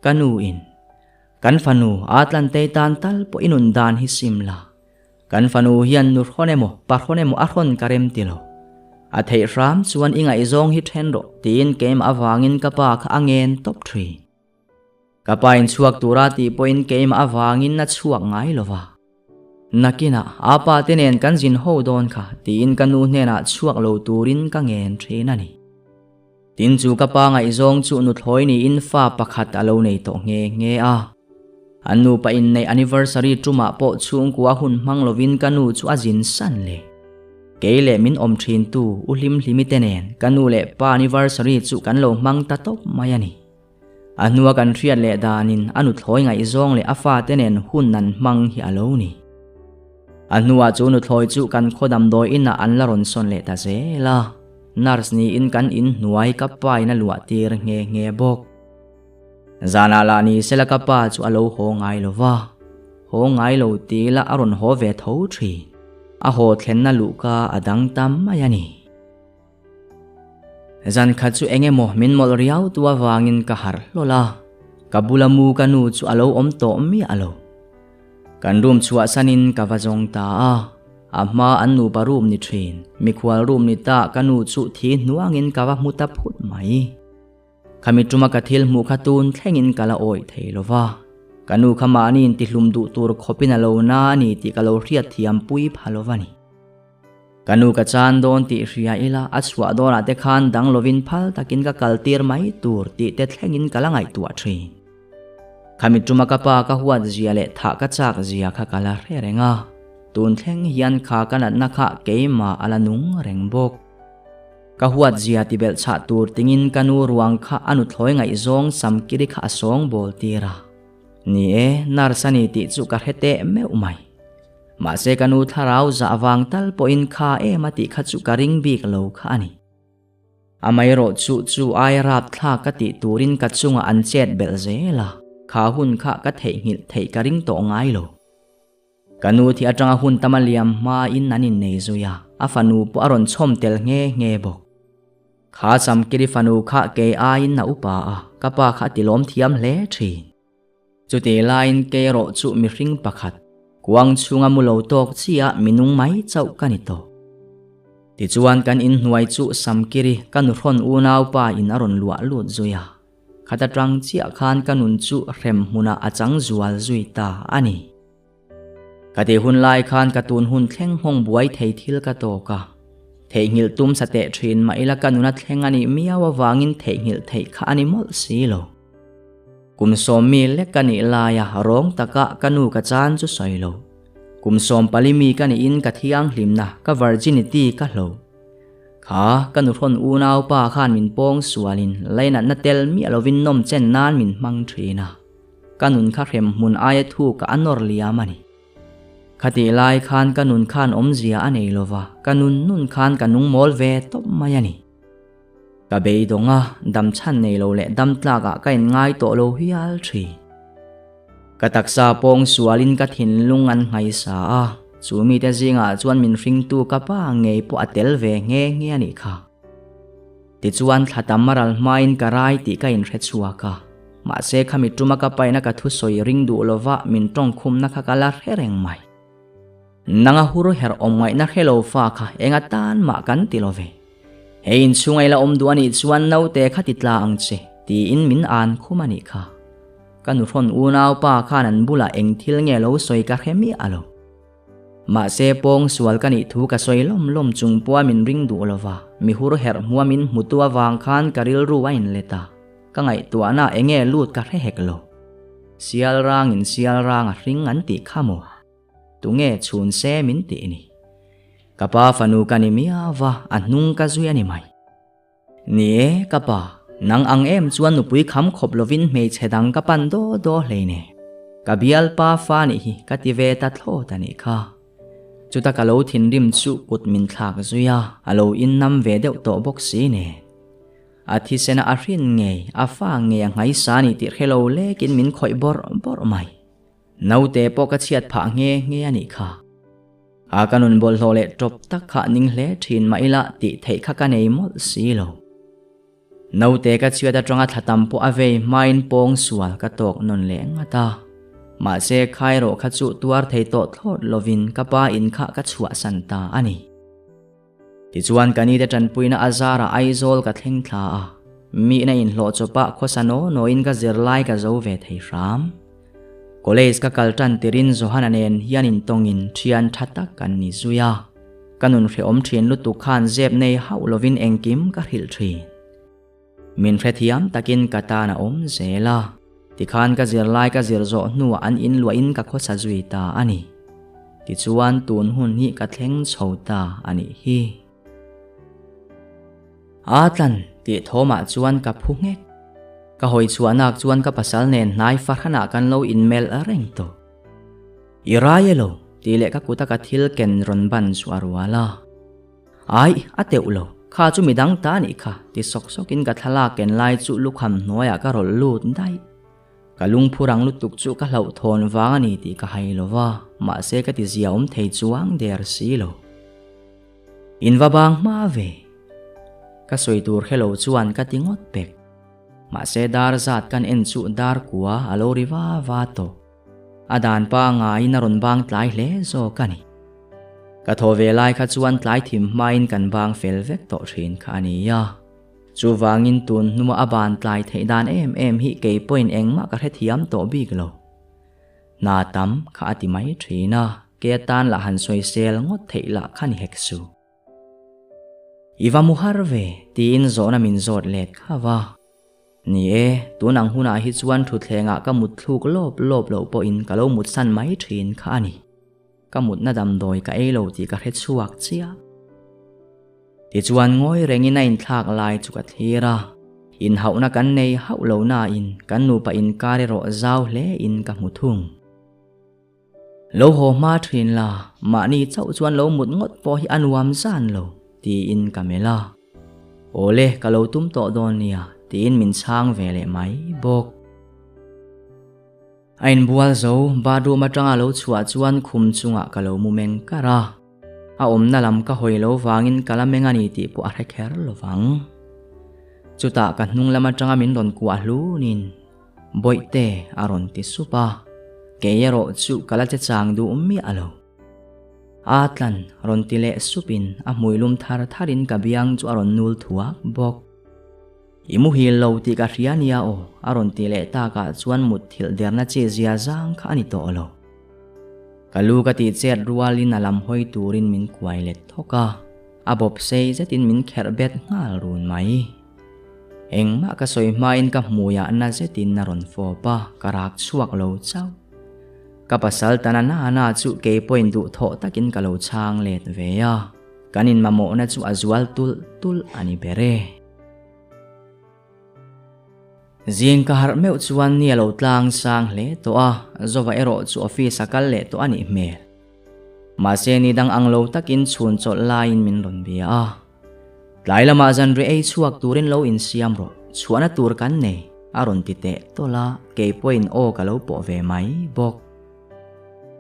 kanu in kan fanu atlante tan tal po inun dan hi simla kan fanu hian nur khonemo akhon karem tilo a thei ram chuan ingai zong hi then ro tin kem awangin ka pa kha angen top 3 kapain chuak turati point kem awangin na chuak ngai lova nakina apa tenen kan jin ho don kha tin kanu hena chuak lo turin ka ngen thina ni tin chu ka pa ngai zong chu nu thloi ni in fa pakhat alo nei to nge a anu pa in nei anniversary tuma po chung kwa hun mang lovin kanu chu ajin san le keile min om thin tu ulim limitenen kanu le pa anniversary chu kan lo mang ta top mayani anua kan riat le danin anu thloi ngai zong le afa tenen hun nan mang hi alo ni anua chu nu thloi chu kan khodam doi ina an la ron son le ta zela nars ni in kan in nuai ka pai na lua tir nge bok zana la ni sela ka pa chu alo ho ngai lo ti la aron ho ve tho thri a ho thlen na lu ka adang tam mayani zan kha chu engemo min mol riau tua wangin ka har lola kabulamu kanu chu alo om to mi alo kan room chua sanin ka wajong ta ama anu parum ni thin mi khwal room ni ta kanu chu thi nuangin ka wa muta phut mai khami tuma ka thil mu khatun thlengin kala oi theilowa kanu khamanin ti hlum du tur khopina lo na ni ti kalo riat thiam pui phalovani kanu ka chan don ti ria ila achwa dora te khan dang lovin phal takin ka kaltir mai tur ti te thlengin kala ngai tu thri khami tuma ka pa ka huat zia le tha ka chak zia kha kala renga tun thleng hian kha kanat na kha keima ala nung rengbok ka huat zia ti bel cha tur tingin kanu ruang kha anu thloi ngai zong samkiri kha song bol tira ni e narsani ti chu ka hete me umai ma se kanu tharau za awang tal po in kha e mati kha chu ka ring bik lo kha ani amai ro chu ai rap thla ka ti turin ka chunga an chet bel zela kha hun kha ka thei ngil thei ka ring to ngai lo kanu thi atanga hun tamaliam ma in nanin nei zuya afanu po aron chom tel nge bok kha samkiri fanu kha ke a in na upa a kapa kha tilom thiam hle thi chuti line ke ro chu mi ring pakhat kuang chunga mulo tok chia minung mai chau kanito ti chuan kan in hnuai chu samkiri kan ron unau pa in aron lua lut zuya khata trang chia khan kanun chu rem huna achang zual zuita ani kate hun lai khan katun hun thleng hong buai thei thil ka to ka thei ngil tum sate thin ma ila kanuna thleng ani miawa wangin thei ngil thei kha ani mol silo kum som mi le kani laya rong taka kanu ka chan chu soilo kum som palimi kani in ka thiang hlimna ka virginity ka hlo kha kanu ron unau pa khan min pong sualin leina na tel mi alovin nom chen nan min mang thina kanun kha rem mun ai thu ka anor liamani khati lai khan kanun khan omzia anei lova kanun nun khan kanung mol ve top mayani ka beidonga dam chan nei lo le dam tla ka kain ngai to lo hial thri Kataksa pong sualin kathin lungan ngay sa Chumi te zinga chuan min ring tu kapa ngei po atel ve nge ani kha. Ti chuan thlatam maral main karai ti ka in rechua ka. Ma se khami tuma ka paina ka thu soi ring du lova min tong khum na kha kala hereng mai. Nanga huro her omai na hello fa kha enga tan ma kan ti love. Hein sungai la om duani chuan nau te khatitla angche ti in min an khumani kha. Kan ron unaw pa khanan bula engthil nge lo soi ka khemi alo. Ma se pong sual kani thu ka soi lom chung puwa min ring du lova. Mi huro her mua min mutua wang khan karil ruwa in leta. Ka ngai tuana enge lut ka hek lo. Sial rang a ring an ti khamo. Tunge chun se min ti ni. Kapa fanu kani miawa anung ka zuya ni mai. Nie kapa nang ang em chuan nupui kham khop lovin mei chedang ka pan do leine. Kabial pa fa ni hi kative ta thlo ta ni kha. Chuta ka lo thin rim chu put min thak zuya alo in nam ve deuh to bok si ne. Athi sena a rin nge a fa nge ngai sa ni ti hello le kin min khoi bor mai. Nau te po ka chiat pha nge ani kha. A kanun bol hole top tak kha ning hle thin mai la ti thei kha ka nei mol si lo. Nau te ka chiat atanga thatam po ave main pong sual ka tok non le ngata. Ma se khairo kha chu tuar thei to thot lovin kapa in kha ka chua santa ani. Ti chuan kani te tan puina azara aizol ka thleng thla a. Mi na in lo chopa khosano no in ka zirlai ka zo ve thei ram. College ka kaltan tirin zohananen hianin tongin thian thatak kan ni zuya. Kanun hre om thin lutu khan zep nei hau lovin engkim ka hil thin. Min hrethiam takin katana om zela. Ti khan ka zirlai ka zirzo nuwa an in lua in ka khosa zui ta ani. Ti chuan tun hun hi ka thleng chhota ani hi. Atlan ti thoma chuan ka phungek. Ka hoi chuanak chuan ka pasal nen nai farhana kan lo in mel areng to. Irayelo ti le ka kuta ka thil ken ron ban suarwala. Ai ateu lo kha chu midang ta ni kha ti sok in ka thala ken lai chu lukham noya ka rol lut dai. Kalung phurang lutuk chu ka hlau thon wang ani ti ka hailowa ma se ka ti ziaum thei chuang der silo. Inwa bang ma ve. Ka soitur hello chuan ka tingot pek. Ma se dar zat kan en chu dar kuwa alo riwa vato. Adan pa nga inaron bang tlai le zo kani. Ka tho ve lai kha chuan tlai thim main kan bang fel vek to thin kha ani ya. Chu wangin tun numa aban tlai thei dan em hi ke point engma ka hrethiam to big lo. Na tam kha ati mai thina ke tan la han soi sel ngot thei la khani heksu. Iwa muharve tin zona min zot let khawa. Nie tunang huna hi chuan thu thlenga ka mut thluk lop lo po in ka lo mut san mai thin kha ani. Ka mut na dam doi ka elo ti ka hret chuak chia. Ti chuan ngoi rengin in thak lai chu ka thira. In hau na kan nei hau lo na in kan nu pa in ka re ro zau hle in ka muthung. Lo ho ma thin la ma ni chau chuan lo mut ngot po hi anuam zan lo ti in kamela. Ole ka lo tum to don nia ti in min chang ve le mai bok. Ain bual zo badu matanga lo chua chuan khum chunga ka lo mumeng kara. A om na lam ka hoi lo wangin kalameng ani ti po a rekher lo wang. Chuta ka hnung lama tanga min ron kuwa hlunin. Boite aron ti supa. Keyero chu kala che chang du ummi alo. Atlan ron ti le supin a muilum thar tharin ka biang chu aron nul thuak bok. Imu hil lo ti ka riania o aron ti le ta ka chuan mut thil derna che zia zang kha ani to alo. Kalu ka ti chet rualin alam hoi turin min kuailet thoka. Abop sei zetin min kherbet ngal run mai. Engma ka soi main ka muya na zetin naron fopa karak suak lo chau. Kapasal tanana na chu ke point du tho takin kalo chang let veya. Kanin mamo na chu azwal tul ani bere. Zing ka har meu chuan ni lo tlang sang le to a zova ero chu office akal le to ani mel. Ma se ni dang ang lo takin chun chol lain min ron bia a. Tlai lama zan re ei chuak turin lo in siam ro chuana tur kan nei aron ti te tola ke point o ka lo po ve mai bok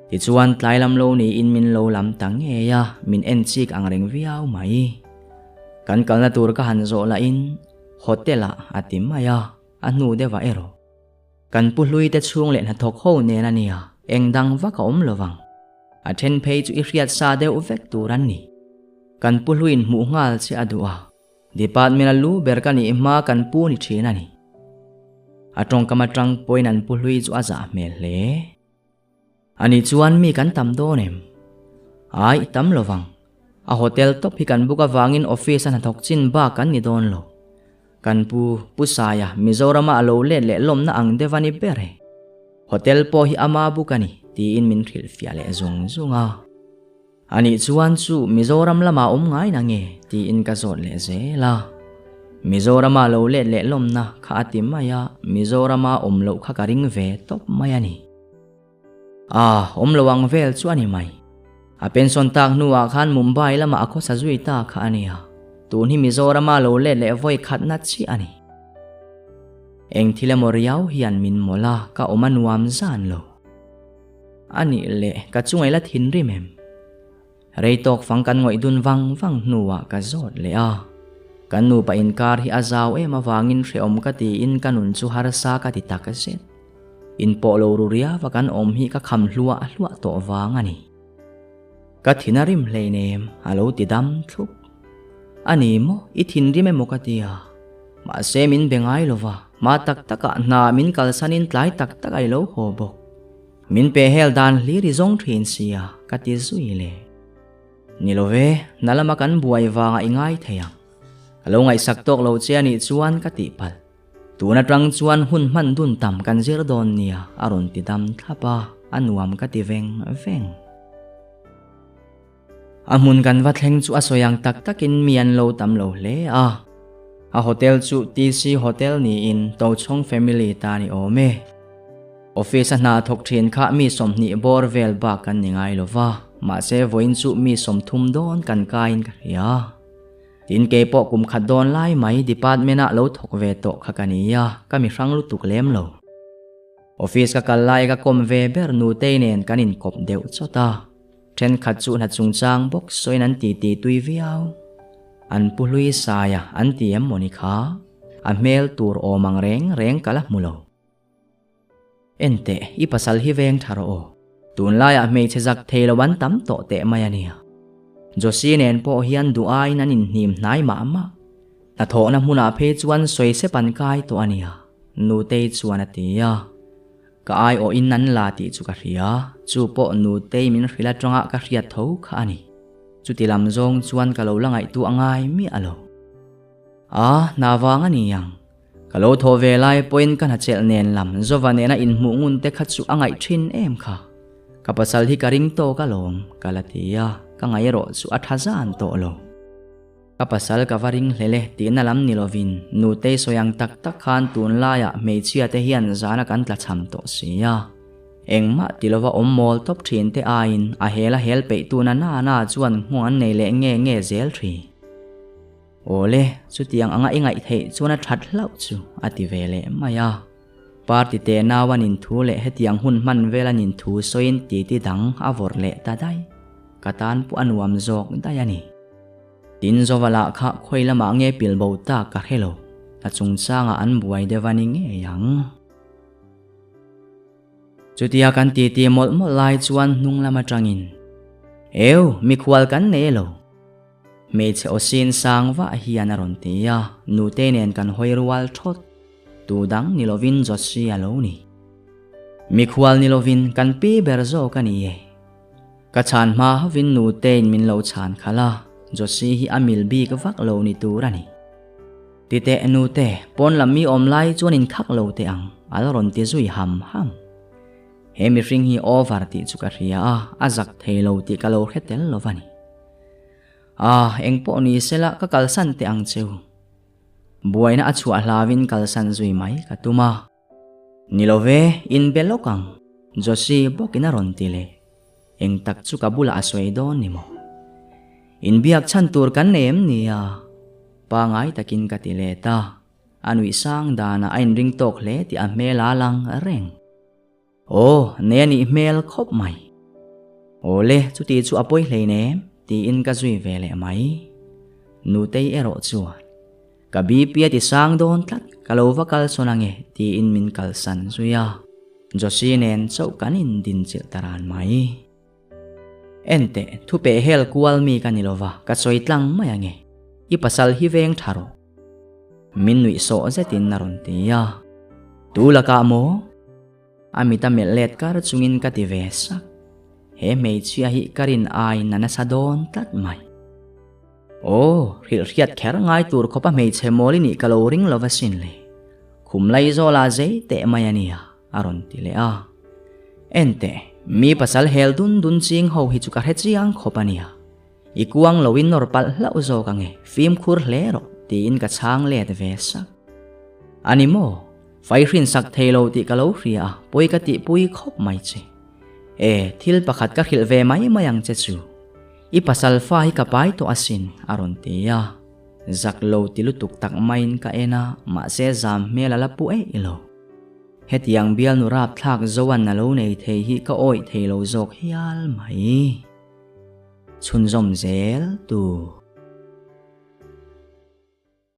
ti chuan tlai lam lo ni in min lo lam tang nge ya min en chik ang reng viau mai kan kalna tur ka han zo la in hotela atim maya anu de va ero kan puhlui te chung len ha thok ho ne na nia engdang va ka om lowang a 10 page i riat sa de uvek turan ni kan puluin mu ngal si adua department alu ber kan ni ma kan pu ni thina ni atong kamatrang point an pului chu aza mel le ani chuan mi kan tam do nem ai tam lowang a hotel top hi kan buka wangin office an thok chin ba kan ni don lo kan pu pusaya Mizoram alo le lom na ang devani bere hotel po hi ama bukani ti in min thil fia le zung zunga ani chuan chu Mizoram lama ngai na nge ti in ka zot le zela Mizoram alo le lom na kha atim maya Mizoram lo kha ka ring ve top maya ni lowang vel chu ani mai a pension tak nuwa khan Mumbai lama akho sa zui ta kha ania tun hi Mizoram lo le voi khat na chi ani eng thila moriau hian min mola ka omanuam zan lo ani le ka chungai la thin ri mem reitok fang kan ngoi dun wang nuwa ka zot le kan nu pa in kar hi azaw e mawangin hreom ka ti in kanun chu harsa ka ti takaset in po lo ruria wa kan om hi ka kham hlua to wang ani ka thinarim hleinem alo ti dam thup ani mo I thin ri me mo ka tia ma se min bengai lova ma tak taka na min kalsanin tlai tak ai lo hobok min pe hel dan li ri zong thin sia ka ti zui le nilove nalama kan buai wanga ingai theyang alo ngai saktok lo che ani chuan ka ti pal tuna trang chuan hun man dun tam kan zir don nia aron ti dam thapa anuam ka ti veng amun kan va thleng chu asoyang tak takin mian lo tam lo le a hotel chu TC hotel ni in to chong family ta ni ome office na thok thin kha mi som ni bor vel ba kan ningai lova ma se voin chu mi som thum don kan kain ka ya tin ke po kum khat don lai mai department a lo thok ve to kha kania ka mi rang lu tuk lem lo office ka kalai ka kom ve ber nu te nen kanin kop deu chota then khat chu na chungchang box soinan ti tui viau an pului saya an tiam monika a mel tur omang reng kala mulo ente I pasal hi veng tharo tun lai a me chezak theilawan tam to te mayania josi nen po hian duai nanin hnim nai ma na tho na huna phe chuan soi se pan kai to ania nu te chuan atia ka ai o in nan la ti chu ka ria chu po nu te min rila tonga ka ria tho kha ani chu ti lam zong chuan ka lo langai tu angai mi alo na wang ani yang ka lo tho ve lai point kan ha chel nen lam zowane na in mu ngun te kha chu angai thin em kha ka pasal hi ka ring to ka lom kalatia ka ngai ro chu athazan to lo ka pasal ka varing hlele ti na lam nilovin nu te soyang tak khan tun la ya me chia te hian zana kan tla cham to sia engma tilova ommol top thin te ain a hela hel pe tu na chuan huan nei le nge zel thri ole chu tiang anga ingai thei chuan a that hlau chu ati vele maya party te nawanin thu le hetiang hun man velanin thu soin ti dang avor le ta dai katan pu anuam jok dayani tin zovala kha khoila ma nge pilbo ta ka hello ta chungchanga an buai devani nge yang chutia kan ti mol lai chuan nung lama tangin mi khwal kan ne lo me che osin sang wa hian aron tia nu te nen kan hoirwal thot tu dang nilovin josi alo ni mi khwal nilovin kan pi berzo kani ye ka chan ma vin nu ten min lo chan khala josi hi amil bi ka vak lo ni turani ti te nu te pon lami omlai chuan in khak lo te ang alron ti zui ham hemi ring hi over ti chu ka ria azak theilo ti ka lo hetel lovani eng po ni sela ka kalsan te ang cheu buaina achu ahlawin kalsan zui mai ka tuma nilove in belokang josi bokina ron ti le eng tak chu ka bula asoi don ni mo in biak chan tur kan nem nia pangai takin ka ti le ta anui sang dana ain ring tok le ti a mela lang reng. O ne ni mel khop mai. O le chu ti chu apoi hlei ne ti in ka zui ve le mai. Nu tei ero chuan. Ka bi pia ti sang don tlat ka lo vakal sonange ti in min kal san zuya. Josi nen chau kanin din chil taran mai. Ente thu pe hel kual mi kanilova ka soitlang mayange. Ipasal hi veng tharo. Min nui so zetin naron tiya. Tu laka mo. Amita melet kar chungin ka ti vesak. He mei chia hi karin ai nanasadon tlat mai. O ril riat kher ngai tur khopa mei che moli ni kaloring lovasin le. Khumlai zo la zey te mayania aron ti le a. Ente mi pasal hel dun ching ho hi chu ka he chiang khopania. Ikuang lowin norpal lau zo kange film khur lero ti in ka chang le te vesak. Animo fai rin sak thelo ti kalo ria poi ka ti pui khop mai che. E thil pakhat ka khil ve mai mayang che chu. Ipasal fa hi kapai to asin aron tiya. Zaklo tilutuk tak main ka ena ma se zam melala pu e ilo. Hetiang bial nurap thak zowan na lo nei thei hi ka oi thelo zok hial mai. Chun zom zel tu.